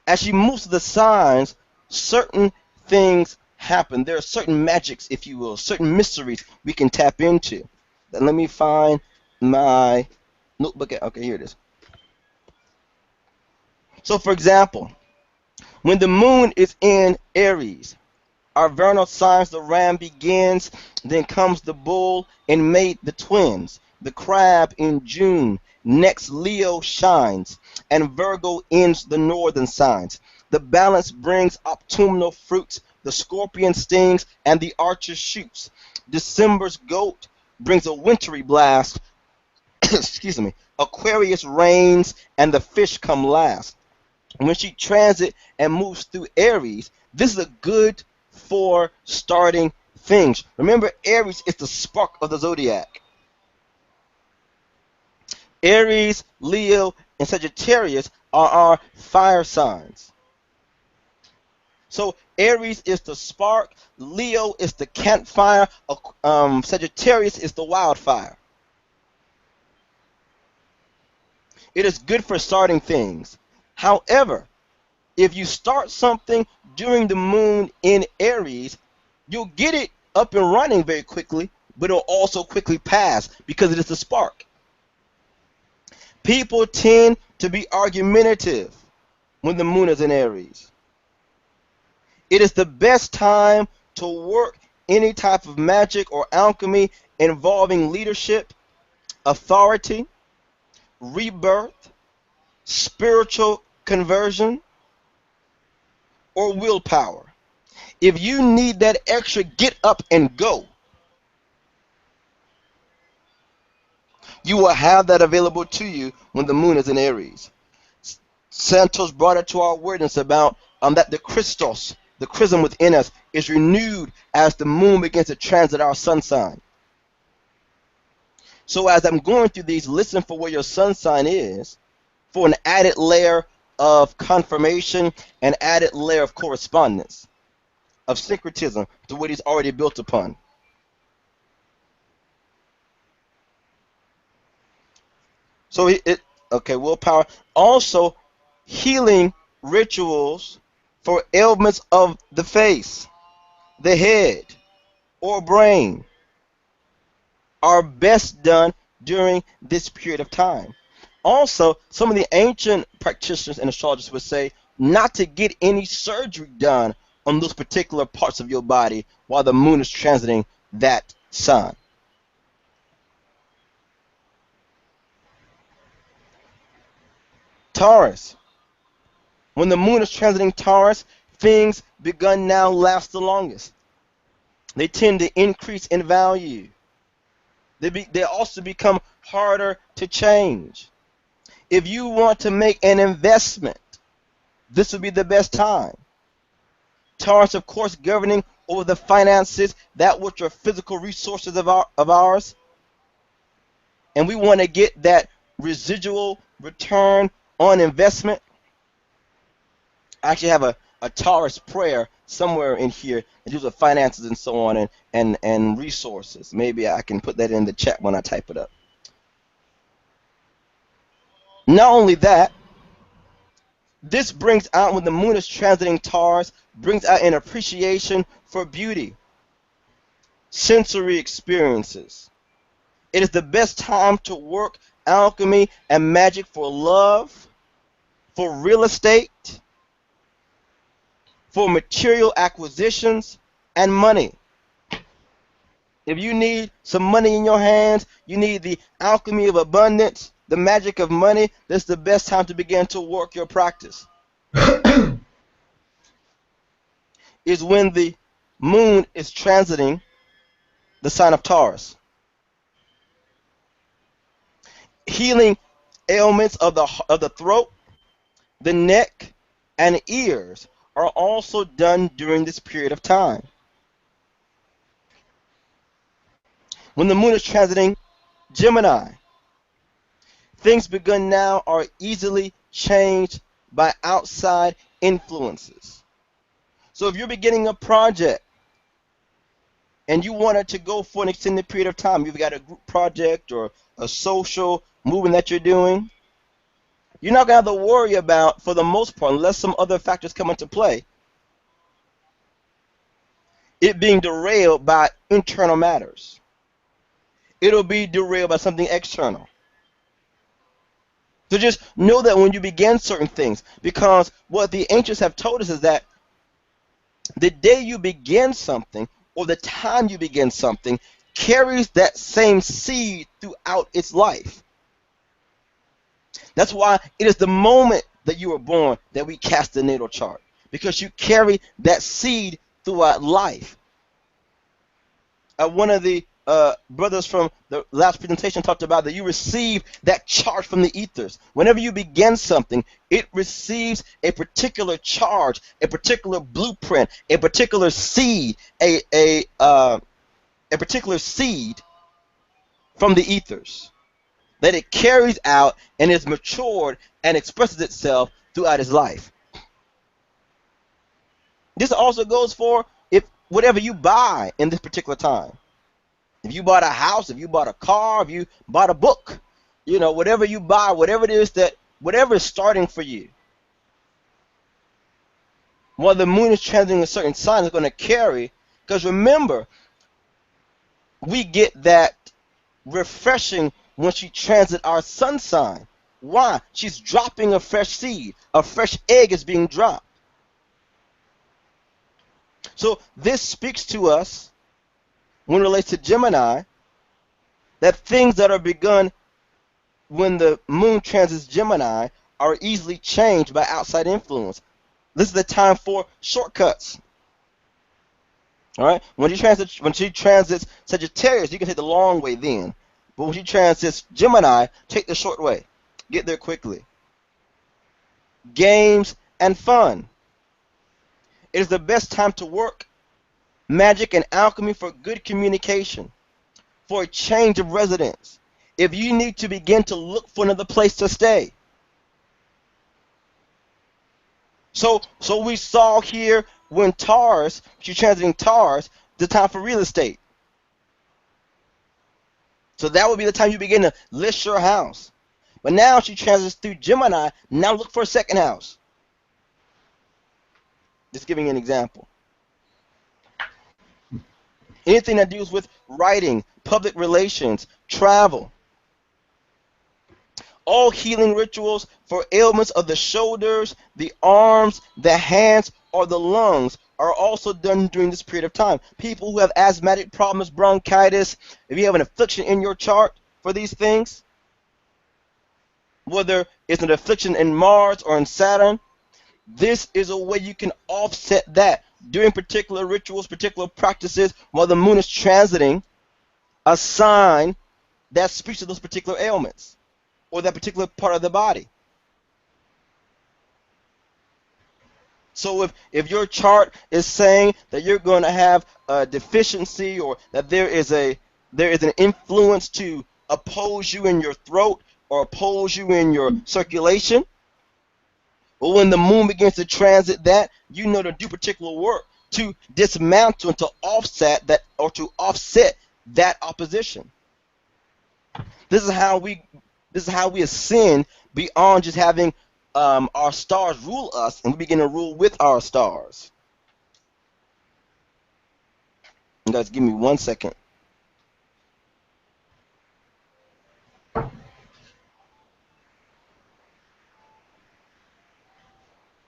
As she moves to the signs, certain things happen. There are certain magics, if you will, certain mysteries we can tap into. Let me find my notebook. Okay, here it is. So, for example, when the moon is in Aries, our vernal signs, the ram begins, then comes the bull in May, the twins, the crab in June, next Leo shines, and Virgo ends the northern signs. The balance brings autumnal fruits, the scorpion stings, and the archer shoots. December's goat brings a wintry blast, excuse me, Aquarius reigns, and the fish come last. When she transit and moves through Aries, this is a good for starting things. Remember, Aries is the spark of the zodiac. Aries, Leo, and Sagittarius are our fire signs. So Aries is the spark, Leo is the campfire, Sagittarius is the wildfire. It is good for starting things. However, if you start something during the moon in Aries, you'll get it up and running very quickly, but it'll also quickly pass because it is the spark. People tend to be argumentative when the moon is in Aries. It is the best time to work any type of magic or alchemy involving leadership, authority, rebirth, spiritual conversion, or willpower. If you need that extra get up and go, you will have that available to you when the moon is in Aries. Santos brought it to our awareness about that the Christos, the chrism within us, is renewed as the moon begins to transit our sun sign. So as I'm going through these, listen for where your sun sign is for an added layer of confirmation, an added layer of correspondence, of syncretism to what he's already built upon. So okay, willpower. Also, healing rituals for ailments of the face, the head, or brain are best done during this period of time. Also, some of the ancient practitioners and astrologers would say not to get any surgery done on those particular parts of your body while the moon is transiting that sign. Taurus. When the moon is transiting Taurus, things begun now last the longest. They tend to increase in value. They also become harder to change. If you want to make an investment, this would be the best time. Taurus, of course, governing over the finances, that which are physical resources of ours. And we want to get that residual return on investment. I actually have a Taurus prayer somewhere in here that deals with finances and so on and resources. Maybe I can put that in the chat when I type it up. Not only that, this brings out, when the moon is transiting Taurus, brings out an appreciation for beauty, sensory experiences. It is the best time to work alchemy and magic for love, for real estate, for material acquisitions, and money. If you need some money in your hands, you need the alchemy of abundance, the magic of money, this is the best time to begin to work your practice. Is when the moon is transiting the sign of Taurus. Healing ailments of the throat, the neck, and ears are also done during this period of time. When the moon is transiting Gemini, things begun now are easily changed by outside influences. So if you're beginning a project and you want it to go for an extended period of time, you've got a group project or a social movement that you're doing, you're not going to have to worry about, for the most part, unless some other factors come into play, it being derailed by internal matters. It'll be derailed by something external. So just know that when you begin certain things, because what the ancients have told us is that the day you begin something or the time you begin something carries that same seed throughout its life. That's why it is the moment that you were born that we cast the natal chart, because you carry that seed throughout life. One of the brothers from the last presentation talked about that you receive that charge from the ethers. Whenever you begin something, it receives a particular charge, a particular blueprint, a particular seed, a particular seed from the ethers that it carries out and is matured and expresses itself throughout its life. This also goes for if whatever you buy in this particular time. If you bought a house, if you bought a car, if you bought a book, whatever you buy, whatever it is whatever is starting for you. While the moon is transiting a certain sign, it's going to carry, because remember, we get that refreshing when she transits our sun sign. Why? She's dropping a fresh seed. A fresh egg is being dropped. So this speaks to us when it relates to Gemini, that things that are begun when the moon transits Gemini are easily changed by outside influence. This is the time for shortcuts. All right. When she transits Sagittarius, you can take the long way then. But when she transits Gemini, take the short way. Get there quickly. Games and fun. It is the best time to work magic and alchemy for good communication, for a change of residence, if you need to begin to look for another place to stay. So we saw here when Taurus, she's transiting Taurus, the time for real estate. So that would be the time you begin to list your house. But now she transits through Gemini. Now look for a second house. Just giving you an example. Anything that deals with writing, public relations, travel. All healing rituals for ailments of the shoulders, the arms, the hands, or the lungs are also done during this period of time. People who have asthmatic problems, bronchitis, if you have an affliction in your chart for these things, whether it's an affliction in Mars or in Saturn, this is a way you can offset that during particular rituals, particular practices, while the moon is transiting a sign that speaks to those particular ailments or that particular part of the body. So if your chart is saying that you're going to have a deficiency, or that there is an influence to oppose you in your throat or oppose you in your circulation, well, when the moon begins to transit that, you know to do particular work to dismantle and to offset that, or to offset that opposition. This is how we ascend beyond just having our stars rule us, and we begin to rule with our stars. You guys, give me 1 second.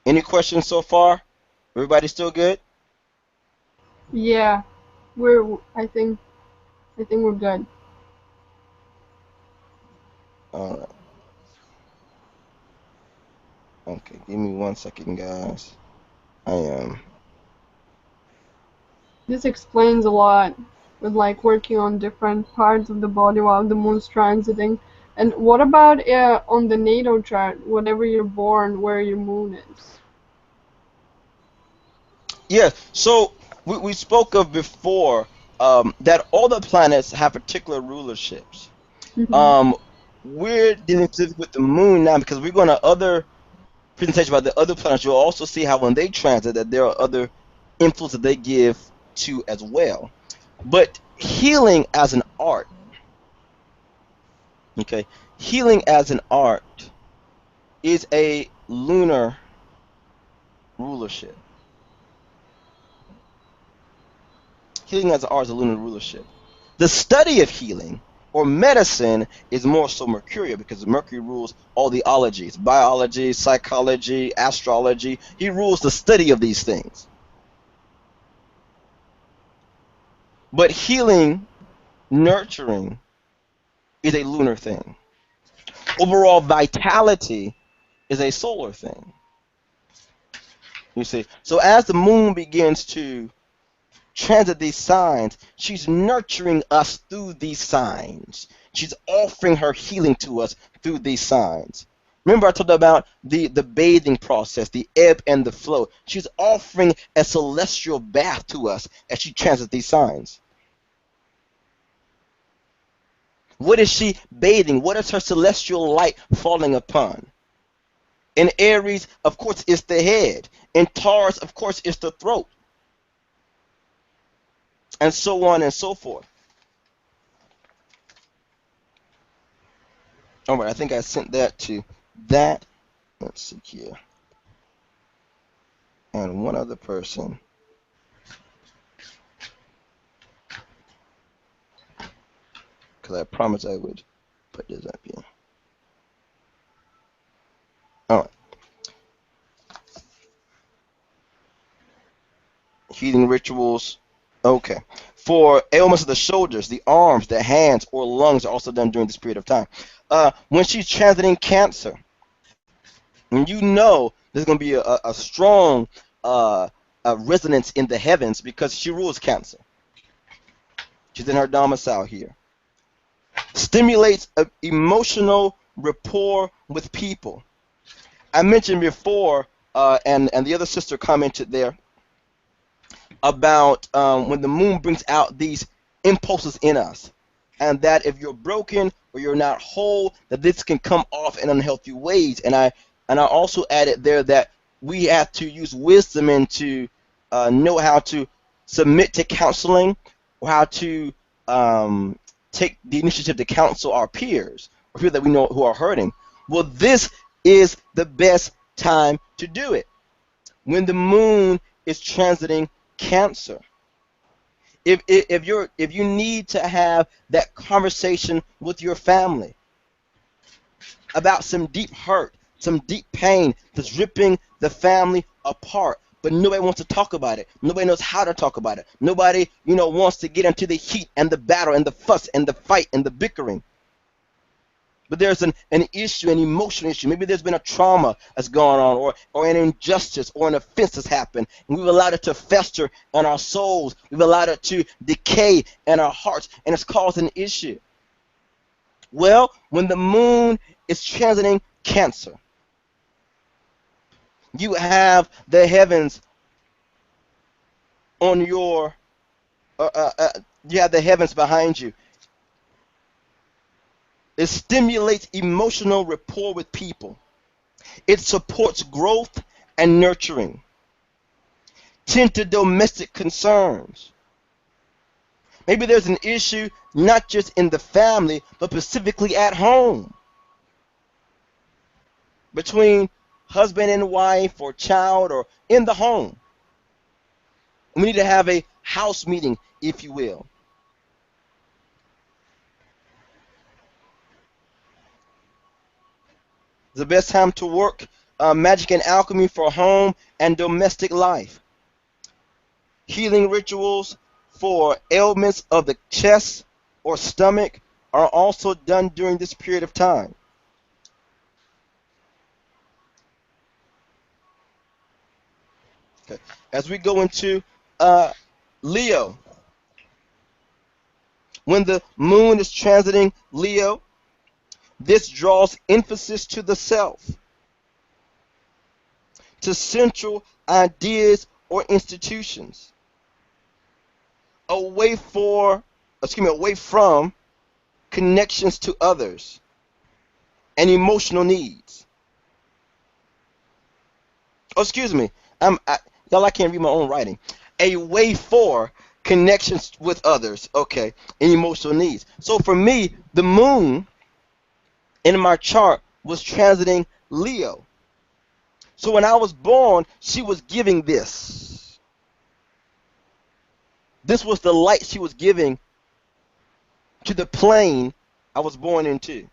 Any questions so far? Everybody still good? Yeah, I think we're good. All right. Okay, give me 1 second, guys. I am. This explains a lot with like working on different parts of the body while the moon's transiting. And what about on the natal chart, whenever you're born, where your moon is? Yeah, so we spoke of before that all the planets have particular rulerships. Hmm. Um, we're dealing specifically with the moon now because we're going to other presentations about the other planets. You'll also see how when they transit that there are other influences they give to as well. But healing as an art, okay, healing as an art is a lunar rulership. Healing as an art is a lunar rulership. The study of healing or medicine is more so mercurial because Mercury rules all the ologies, biology, psychology, astrology. He rules the study of these things. But healing, nurturing is a lunar thing. Overall vitality is a solar thing. You see, so as the moon begins to transit these signs, she's nurturing us through these signs. She's offering her healing to us through these signs. Remember I talked about the bathing process, the ebb and the flow. She's offering a celestial bath to us as she transits these signs. What is she bathing? What is her celestial light falling upon? In Aries, of course, it's the head. In Taurus, of course, it's the throat. And so on and so forth. All right, I think I sent that to that. Let's see here. And one other person. Because I promised I would put this up here. All right. Healing rituals. Okay. For ailments of the shoulders, the arms, the hands, or lungs are also done during this period of time. When she's transiting Cancer, and you know there's going to be a strong resonance in the heavens because she rules Cancer. She's in her domicile here. Stimulates emotional rapport with people. I mentioned before, and the other sister commented there about when the moon brings out these impulses in us. and that if you're broken or you're not whole, that this can come off in unhealthy ways. And I also added there that we have to use wisdom and to know how to submit to counseling, or how to um, take the initiative to counsel our peers or people that we know who are hurting. Well, this is the best time to do it when the moon is transiting Cancer. If you need to have that conversation with your family about some deep hurt, some deep pain that's ripping the family apart, but nobody wants to talk about it. Nobody knows how to talk about it. Nobody, wants to get into the heat and the battle and the fuss and the fight and the bickering. But there's an issue, an emotional issue. Maybe there's been a trauma that's gone on, or an injustice or an offense that's happened. And we've allowed it to fester in our souls. We've allowed it to decay in our hearts, and it's caused an issue. Well, when the moon is transiting Cancer, you have the heavens on your, uh, uh, uh, you have the heavens behind you. It stimulates emotional rapport with people. It supports growth and nurturing. Tend to domestic concerns. Maybe there's an issue not just in the family, but specifically at home between husband and wife or child or in the home. We need to have a house meeting, if you will. The best time to work magic and alchemy for home and domestic life. Healing rituals for ailments of the chest or stomach are also done during this period of time. Okay. As we go into uh, Leo, when the moon is transiting Leo, this draws emphasis to the self, to central ideas or institutions, away from connections to others and emotional needs. Oh, excuse me. Y'all, I can't read my own writing. A way for connections with others, okay, and emotional needs. So for me, the moon in my chart was transiting Leo. So when I was born, she was giving this. This was the light she was giving to the plane I was born into.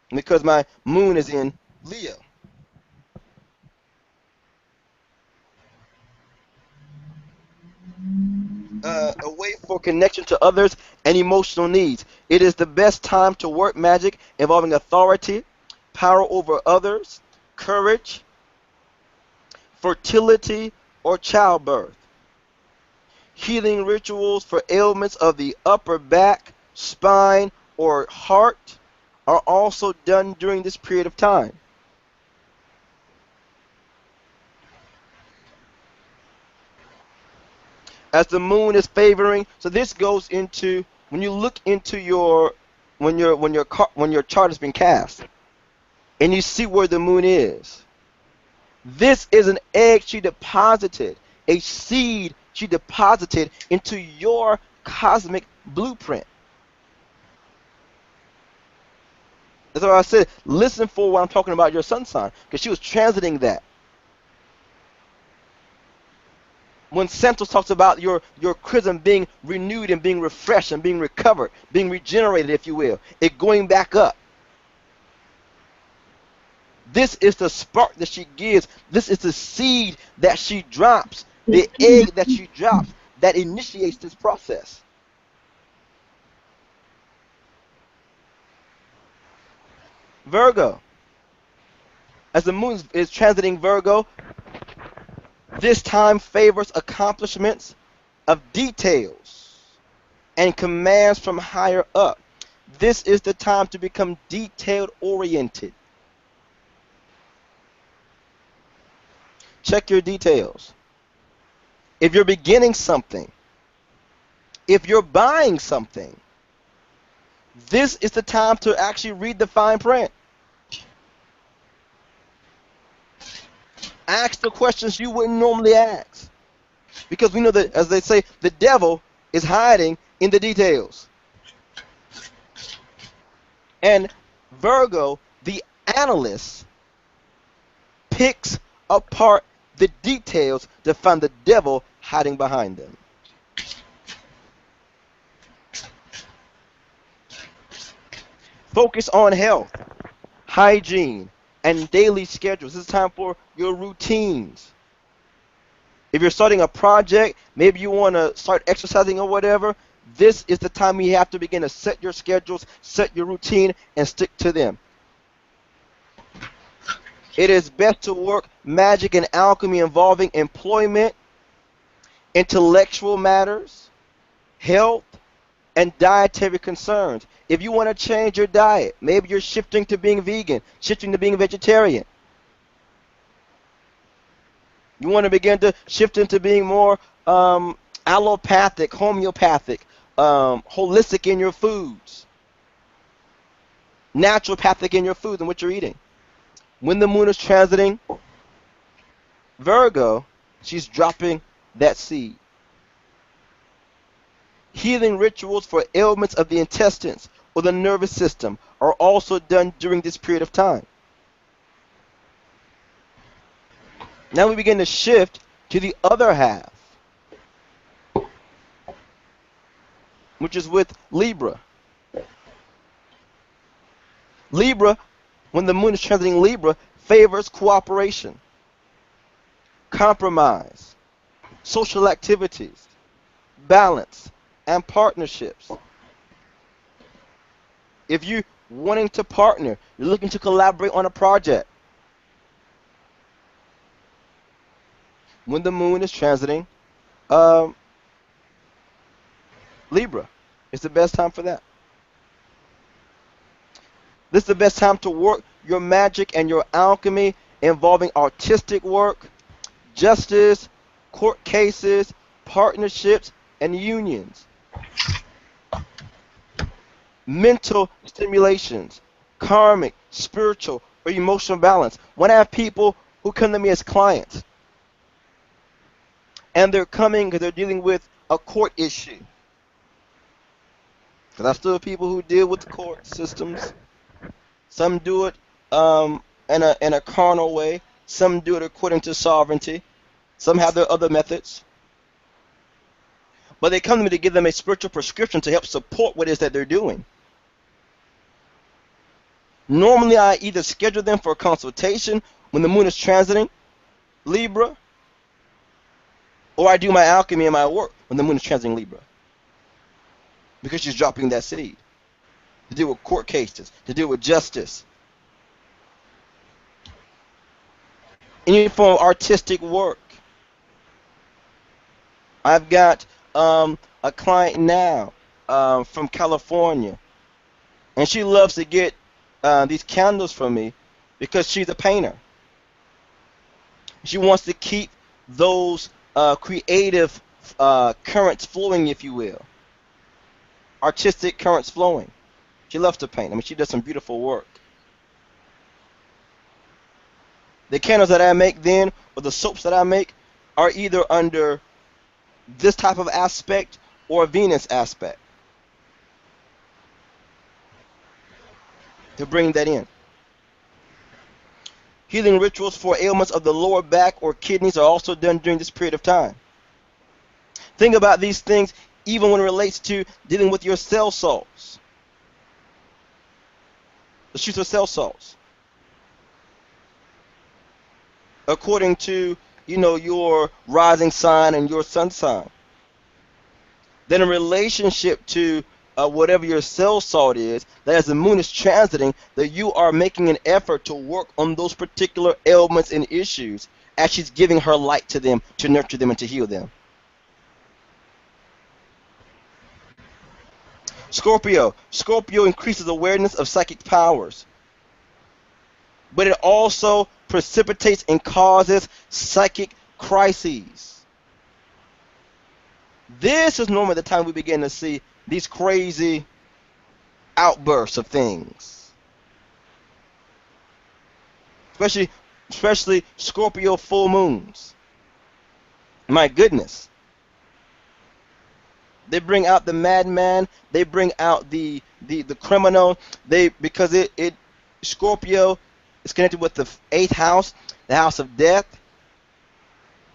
Because my moon is in Leo. A way for connection to others and emotional needs. It is the best time to work magic involving authority, power over others, courage, fertility, or childbirth. Healing rituals for ailments of the upper back, spine, or heart are also done during this period of time. As the moon is favoring, so this goes into when you look into your when your chart has been cast and you see where the moon is. This is an egg she deposited, a seed she deposited into your cosmic blueprint. That's why I said, listen for what I'm talking about your sun sign, because she was transiting that. When Santos talks about your chrism being renewed and being refreshed and being recovered, being regenerated, if you will, it going back up. This is the spark that she gives. This is the seed that she drops, the egg that she drops that initiates this process. Virgo. As the moon is transiting Virgo, this time favors accomplishments of details and commands from higher up. This is the time to become detailed oriented. Check your details. If you're beginning something, If you're buying something, this is the time to actually read the fine print. Ask the questions you wouldn't normally ask. Because we know that, as they say, the devil is hiding in the details. And Virgo, the analyst, picks apart the details to find the devil hiding behind them. Focus on health, hygiene, and daily schedules. This is time for your routines. If you're starting a project, maybe you want to start exercising or whatever, this is the time you have to begin to set your schedules, set your routine, and stick to them. It is best to work magic and alchemy involving employment, intellectual matters, health, and dietary concerns. If you want to change your diet, maybe you're shifting to being vegan, shifting to being vegetarian. You want to begin to shift into being more allopathic, homeopathic, holistic in your foods, naturopathic in your foods and what you're eating. When the moon is transiting Virgo, she's dropping that seed. Healing rituals for ailments of the intestines or the nervous system are also done during this period of time. Now we begin to shift to the other half, which is with Libra. Libra, when the moon is transiting Libra, favors cooperation, compromise, social activities, balance, and partnerships. If you're wanting to partner, you're looking to collaborate on a project, when the moon is transiting Libra, it's the best time for that. This is the best time to work your magic and your alchemy involving artistic work, justice, court cases, partnerships, and unions. Mental stimulations, karmic, spiritual, or emotional balance. When I have people who come to me as clients, and they're coming because they're dealing with a court issue. Because I still have people who deal with the court systems. Some do it in a carnal way. Some do it according to sovereignty. Some have their other methods. But they come to me to give them a spiritual prescription to help support what it is that they're doing. Normally, I either schedule them for a consultation when the moon is transiting Libra, or I do my alchemy and my work when the moon is transiting Libra. Because she's dropping that seed. To deal with court cases, to deal with justice. Any form of artistic work. I've got a client now from California. And she loves to get these candles from me because she's a painter. She wants to keep those creative currents flowing, if you will. Artistic currents flowing. She loves to paint. I mean, she does some beautiful work. The candles that I make then, or the soaps that I make, are either under this type of aspect or a Venus aspect. To bring that in. Healing rituals for ailments of the lower back or kidneys are also done during this period of time. Think about these things even when it relates to dealing with your cell salts. The truth of cell salts. According to, your rising sign and your sun sign. Then in relationship to whatever your cell salt is, that as the moon is transiting, that you are making an effort to work on those particular ailments and issues as she's giving her light to them to nurture them and to heal them. Scorpio. Scorpio increases awareness of psychic powers, but it also precipitates and causes psychic crises. This is normally the time we begin to see these crazy outbursts of things, especially Scorpio full moons. My goodness, they bring out the madman. They bring out the criminal. They because it Scorpio is connected with the eighth house, the house of death,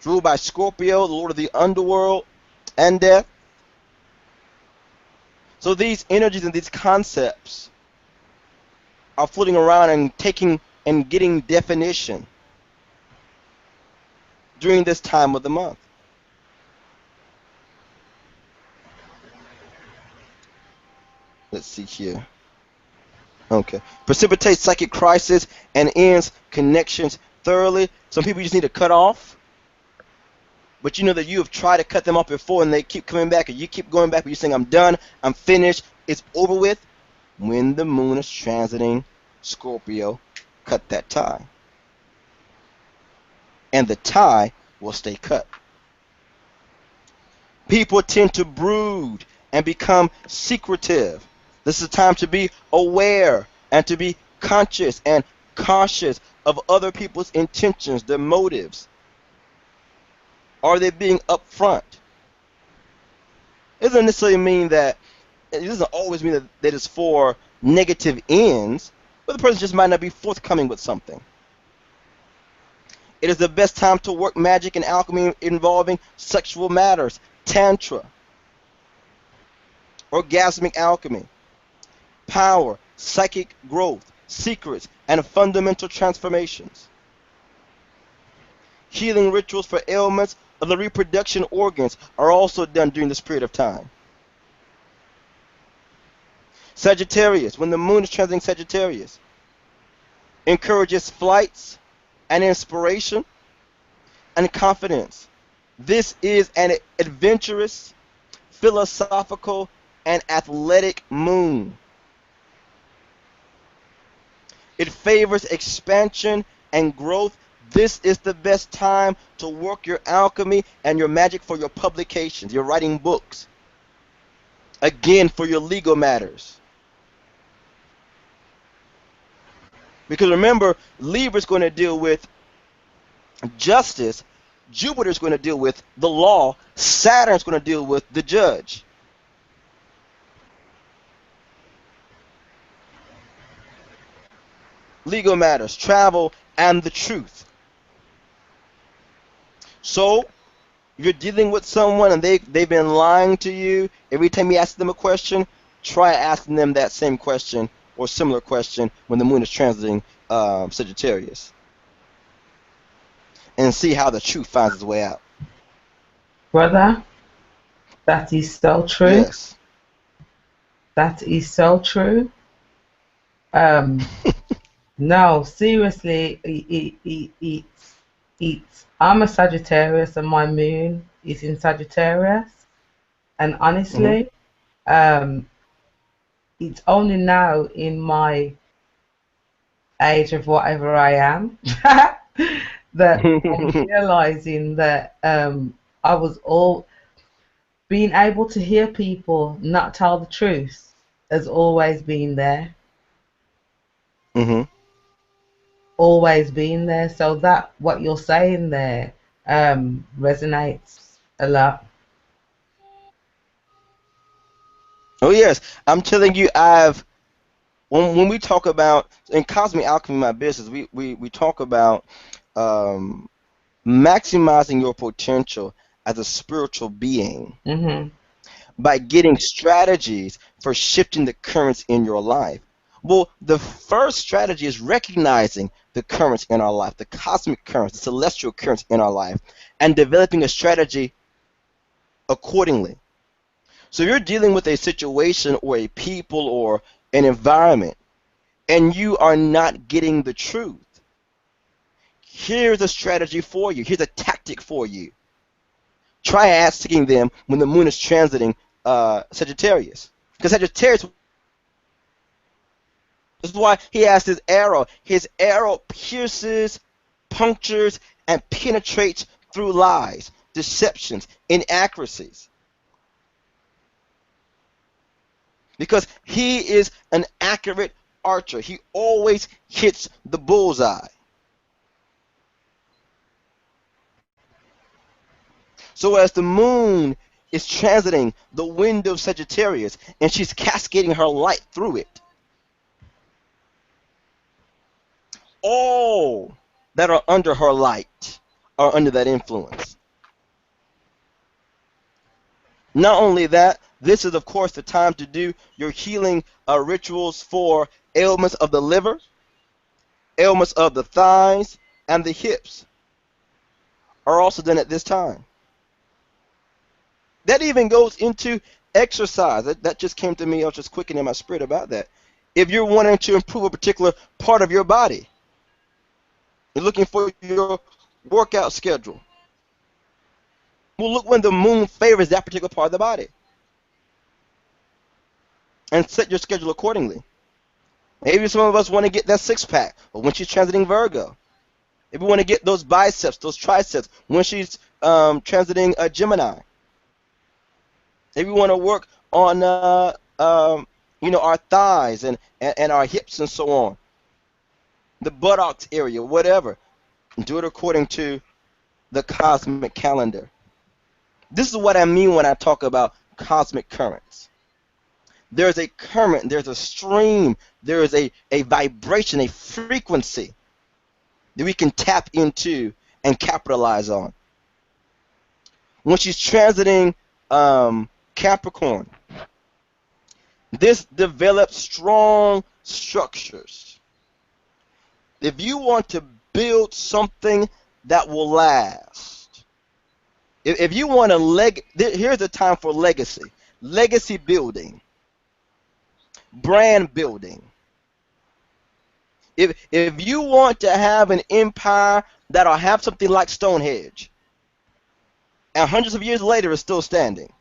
ruled by Scorpio, the lord of the underworld and death. So these energies and these concepts are floating around and taking and getting definition during this time of the month. Let's see here. Okay. Precipitates psychic crisis and ends connections thoroughly. Some people you just need to cut off. But you know that you have tried to cut them off before and they keep coming back and you keep going back, but you're saying, I'm done, I'm finished, it's over with. When the moon is transiting Scorpio, cut that tie. And the tie will stay cut. People tend to brood and become secretive. This is a time to be aware and to be conscious and cautious of other people's intentions, their motives. Are they being upfront? It doesn't necessarily mean that, it doesn't always mean that it's for negative ends, but the person just might not be forthcoming with something. It is the best time to work magic and alchemy involving sexual matters, tantra, orgasmic alchemy, power, psychic growth, secrets, and fundamental transformations. Healing rituals for ailments of the reproduction organs are also done during this period of time. Sagittarius, when the moon is transiting Sagittarius, encourages flights and inspiration and confidence. This is an adventurous, philosophical, and athletic moon. It favors expansion and growth. This is the best time to work your alchemy and your magic for your publications, your writing books. Again, for your legal matters. Because remember, Libra is going to deal with justice. Jupiter is going to deal with the law. Saturn is going to deal with the judge. Legal matters, travel, and the truth. So, if you're dealing with someone and they've been lying to you, every time you ask them a question, try asking them that same question or similar question when the moon is transiting Sagittarius. And see how the truth finds its way out. Brother, that is so true. Yes. That is so true. No, seriously, it's I'm a Sagittarius and my moon is in Sagittarius, and Mm-hmm. honestly, it's only now in my age of whatever I am that I'm realizing that I was all being able to hear people not tell the truth has always been there, Mm-hmm. always been there. So that what you're saying there resonates a lot. Oh yes, I'm telling you, I've when we talk about in Cosmic Alchemy, my business, we talk about um, maximizing your potential as a spiritual being Mhm. by getting strategies for shifting the currents in your life. Well, the first strategy is recognizing the currents in our life, the cosmic currents, the celestial currents in our life, and developing a strategy accordingly. So you're dealing with a situation or a people or an environment, and you are not getting the truth. Here's a strategy for you. Here's a tactic for you. Try asking them when the moon is transiting Sagittarius. Because Sagittarius, this is why he has his arrow. His arrow pierces, punctures, and penetrates through lies, deceptions, inaccuracies. because he is an accurate archer. He always hits the bullseye. So as the moon is transiting the window of Sagittarius and she's cascading her light through it, all that are under her light are under that influence. Not only that, this is, of course, the time to do your healing rituals for ailments of the liver, ailments of the thighs, and the hips are also done at this time. That even goes into exercise. That just came to me. I was just quickening my spirit about that. If you're wanting to improve a particular part of your body, you're looking for your workout schedule. Well, look when the moon favors that particular part of the body and set your schedule accordingly. Maybe some of us want to get that six pack, but when she's transiting Virgo, if we want to get those biceps, those triceps, when she's transiting Gemini, if we want to work on our thighs and our hips and so on, the buttocks area, whatever, do it according to the cosmic calendar. This is what I mean when I talk about cosmic currents. There's a current, there's a stream, there is a vibration, a frequency that we can tap into and capitalize on. When she's transiting Capricorn, this develops strong structures. If you want to build something that will last, if you want to here's the time for legacy building, brand building. If you want to have an empire that'll have something like Stonehenge, and hundreds of years later is still standing,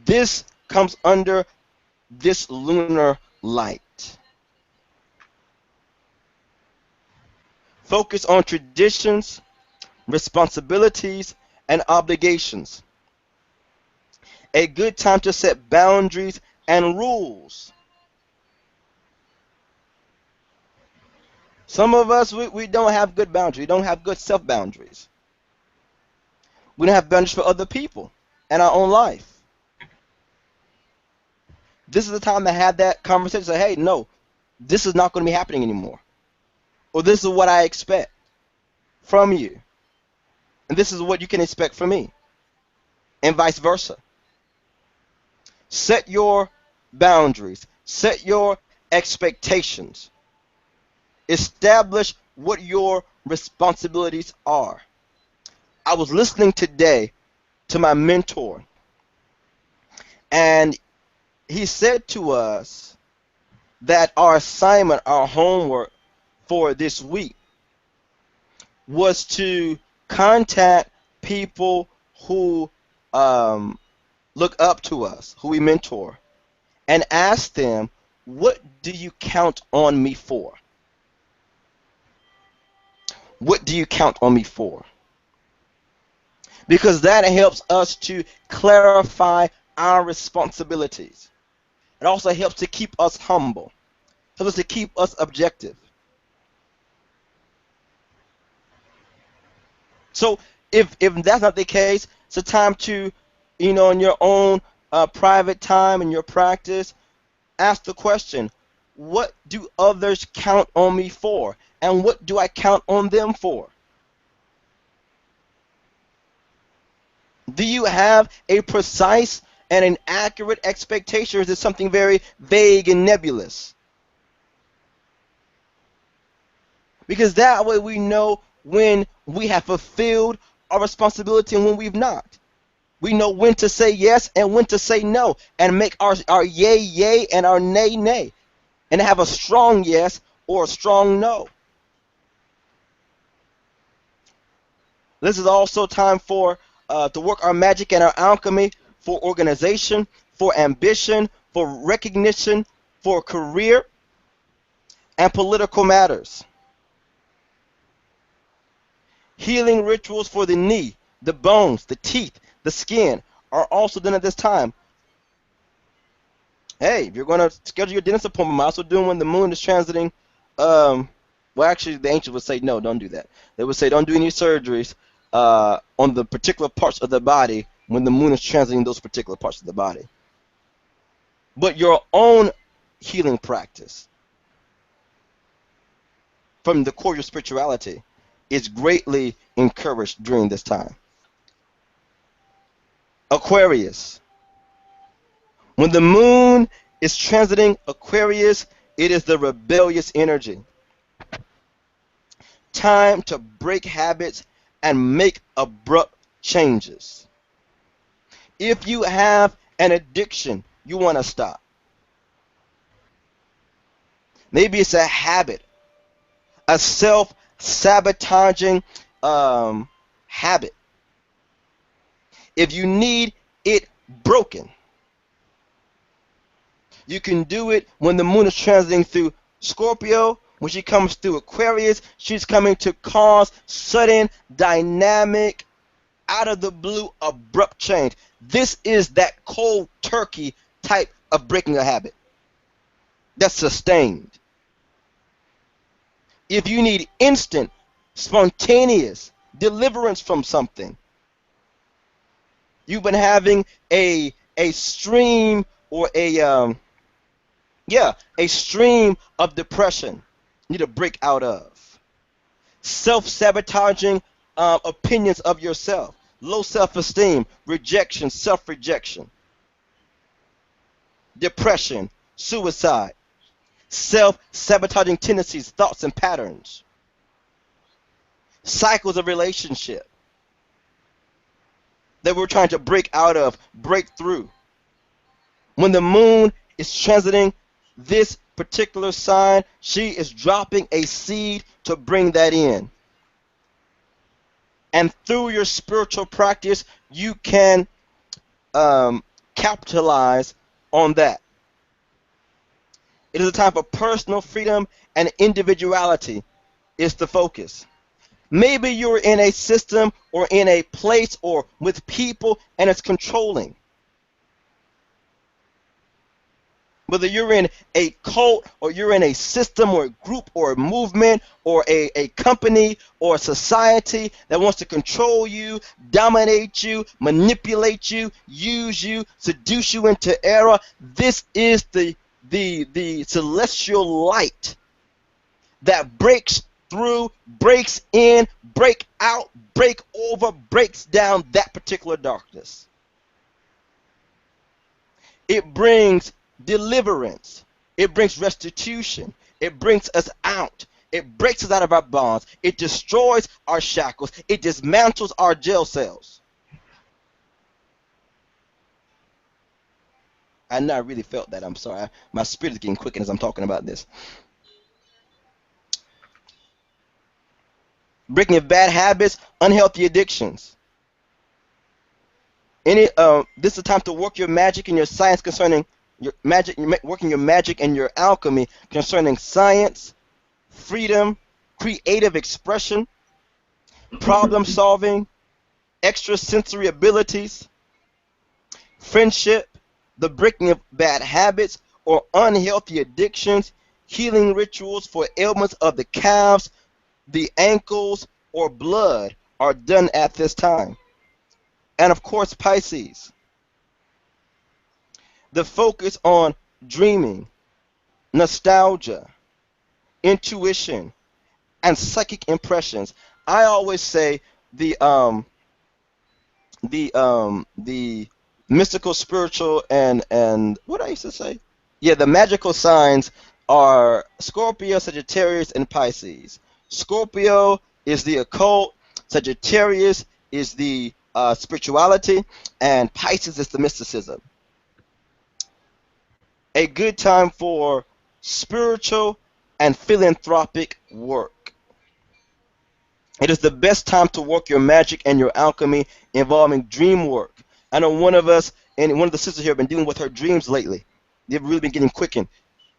this comes under this lunar light. Focus on traditions, responsibilities, and obligations. A good time to set boundaries and rules. Some of us, we don't have good boundaries. We don't have good self-boundaries. We don't have boundaries for other people and our own life. This is the time to have that conversation. Say, hey, no, this is not going to be happening anymore. Or this is what I expect from you. And this is what you can expect from me. And vice versa. Set your boundaries. Set your expectations. Establish what your responsibilities are. I was listening today to my mentor, and he said to us that our assignment, our homework for this week was to contact people who look up to us, who we mentor, and ask them, what do you count on me for? What do you count on me for? Because that helps us to clarify our responsibilities. It also helps to keep us humble. Helps us to keep us objective. So if that's not the case, it's a time to, in your own private time in your practice, ask the question, what do others count on me for? And what do I count on them for? Do you have a precise and an accurate expectation, or is it something very vague and nebulous? Because that way we know when we have fulfilled our responsibility and when we've not. We know when to say yes and when to say no, and make our yay yay and our nay nay, and have a strong yes or a strong no. This is also time for to work our magic and our alchemy for organization, for ambition, for recognition, for career, and political matters. Healing rituals for the knee, the bones, the teeth, the skin are also done at this time. Hey, if you're going to schedule your dentist appointment, I'm also doing when the moon is transiting. Um, well, actually, the ancients would say no, don't do that. They would say don't do any surgeries on the particular parts of the body when the moon is transiting those particular parts of the body. But your own healing practice from the core of your spirituality is greatly encouraged during this time. Aquarius. When the moon is transiting Aquarius, it is the rebellious energy. Time to break habits and make abrupt changes. If you have an addiction you want to stop, maybe it's a habit, a self-sabotaging habit. If you need it broken, you can do it when the moon is transiting through Scorpio. When she comes through Aquarius, she's coming to cause sudden, dynamic, out of the blue, abrupt change. This is that cold turkey type of breaking a habit that's sustained. If you need instant, spontaneous deliverance from something, you've been having a stream or a stream of depression you need to break out of. Self-sabotaging opinions of yourself, low self-esteem, rejection, self-rejection, depression, suicide, self-sabotaging tendencies, thoughts, and patterns, cycles of relationship that we're trying to break out of, break through. When the moon is transiting this particular sign, she is dropping a seed to bring that in. And through your spiritual practice, you can capitalize on that. It is a time for personal freedom and individuality is the focus. Maybe you're in a system or in a place or with people and it's controlling. Whether you're in a cult or you're in a system or a group or a movement or a company or a society that wants to control you, dominate you, manipulate you, use you, seduce you into error, this is the celestial light that breaks through, breaks in, break out, break over, breaks down that particular darkness. It brings deliverance. It brings restitution. It brings us out. It breaks us out of our bonds. It destroys our shackles. It dismantles our jail cells. I know I really felt that. I'm sorry. My spirit is getting quickened as I'm talking about this. Breaking of bad habits, unhealthy addictions. This is a time to work your magic and your science concerning your magic, working your magic and your alchemy concerning science, freedom, creative expression, problem solving, extrasensory abilities, friendship, the breaking of bad habits or unhealthy addictions, healing rituals for ailments of the calves, the ankles, or blood are done at this time. And of course, Pisces. The focus on dreaming, nostalgia, intuition, and psychic impressions. I always say the mystical, spiritual, and what I used to say? Yeah, the magical signs are Scorpio, Sagittarius, and Pisces. Scorpio is the occult, Sagittarius is the spirituality, and Pisces is the mysticism. A good time for spiritual and philanthropic work. It is the best time to work your magic and your alchemy involving dream work. I know one of us and one of the sisters here have been dealing with her dreams lately. They've really been getting quickened.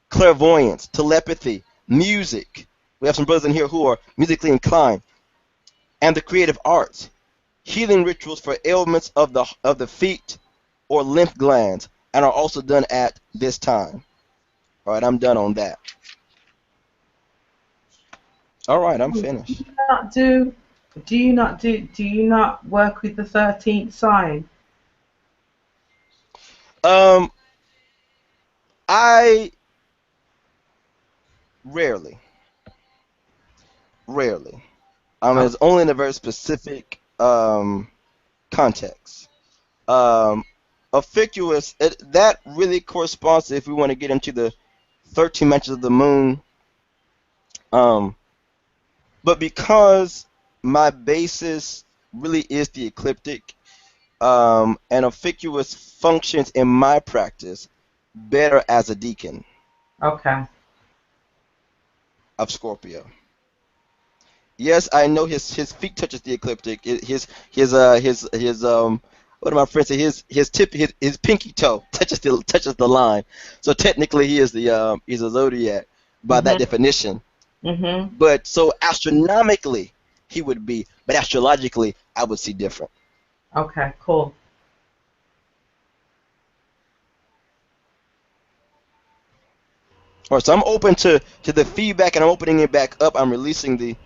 Clairvoyance, telepathy, music. We have some brothers in here who are musically inclined. And the creative arts. healing rituals for ailments of the feet or lymph glands, and are also done at this time. All right, I'm done on that. All right, I'm finished. Not do do you not work with the 13th sign? Um, I rarely, rarely. Oh, It's only in a very specific context. Um, Officious, that really corresponds to, if we want to get into the 13 matches of the moon. Um, but because my basis really is the ecliptic, and officious functions in my practice better as a deacon okay. of Scorpio. Yes, I know his feet touches the ecliptic. His what do my friends say? His pinky toe touches the line. So technically, he's a zodiac by that Mhm. definition. Mhm. But so astronomically, he would be, but astrologically, I would see different. Okay. Cool. All right, so I'm open to the feedback, and I'm opening it back up. I'm releasing the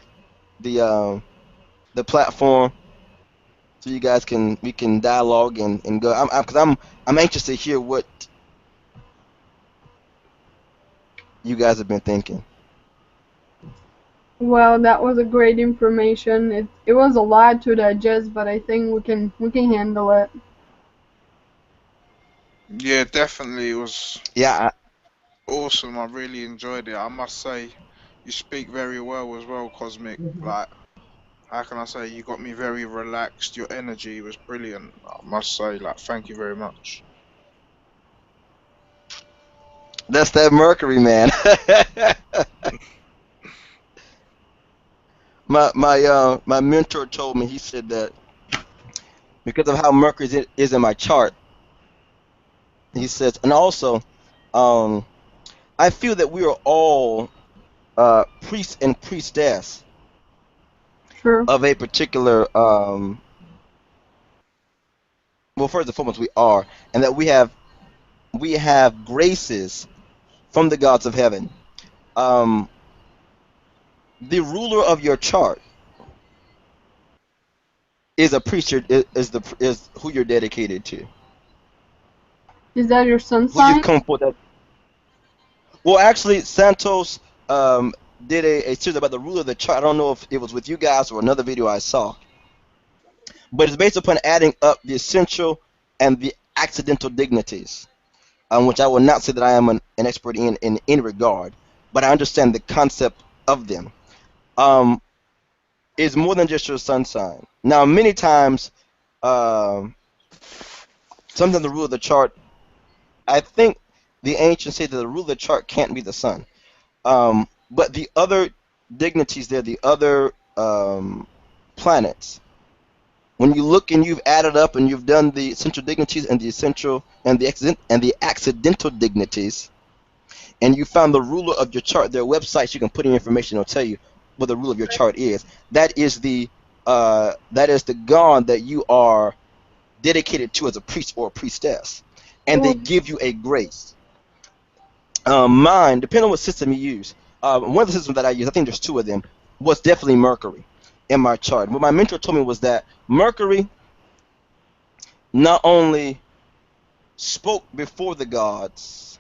the platform so you guys can we can dialogue and go. I'm anxious to hear what you guys have been thinking. Well, that was a great information. It was a lot to digest, but I think we can handle it. Yeah, definitely. It was Yeah, awesome. I really enjoyed it. I must say, you speak very well as well, Cosmic. Mhm. Like, how can I say, you got me very relaxed. Your energy was brilliant. I must say, like, thank you very much. that's that Mercury man. My mentor told me, he said that because of how Mercury is in my chart, he says, and also, um, I feel that we are all priests and priestess True. of a particular well, first and foremost we are, and that we have graces from the gods of heaven. um the ruler of your chart is a priest, is who you're dedicated to, Is that your sun who you've sign? come for that. Well, actually, Santos um did a series about the ruler of the chart. I don't know if it was with you guys or another video I saw, but it's based upon adding up the essential and the accidental dignities, which I will not say that I am an expert in regard, but I understand the concept of them. Um, is more than just your sun sign. Now, many times, um, sometimes the rule of the chart, I think the ancients say that the rule of the chart can't be the sun. But the other dignities there, the other planets, when you look and you've added up and you've done the essential dignities and the essential and the accidental dignities, and you found the ruler of your chart, there are websites you can put in information. It'll tell you what the rule of your chart is. That is the god that you are dedicated to as a priest or a priestess, and they Well, give you a grace. Mine, depending on what system you use, one of the systems that I use, I think there's two of them, was definitely Mercury in my chart. What my mentor told me was that Mercury not only spoke before the gods,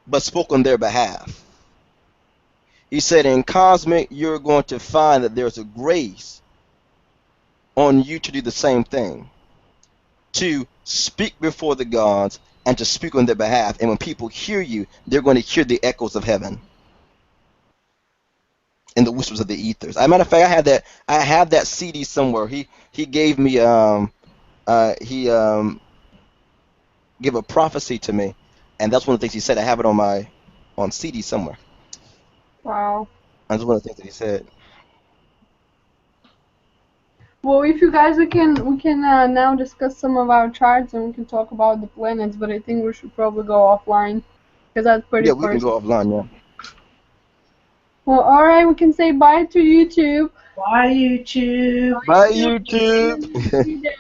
but spoke on their behalf. He said, in cosmic, you're going to find that there's a grace on you to do the same thing, to speak before the gods and to speak on their behalf. And when people hear you, they're going to hear the echoes of heaven and the whispers of the ethers. As a matter of fact, I have that CD somewhere. He gave me he gave a prophecy to me, and that's one of the things he said. I have it on CD somewhere. wow. That's one of the things that he said. Well, if you guys, we can now discuss some of our charts and we can talk about the planets. But I think we should probably go offline because that's pretty Yeah, we can personal. go offline. Yeah. Well, alright, we can say bye to YouTube. Bye, YouTube. Bye, See you in the YouTube. next video.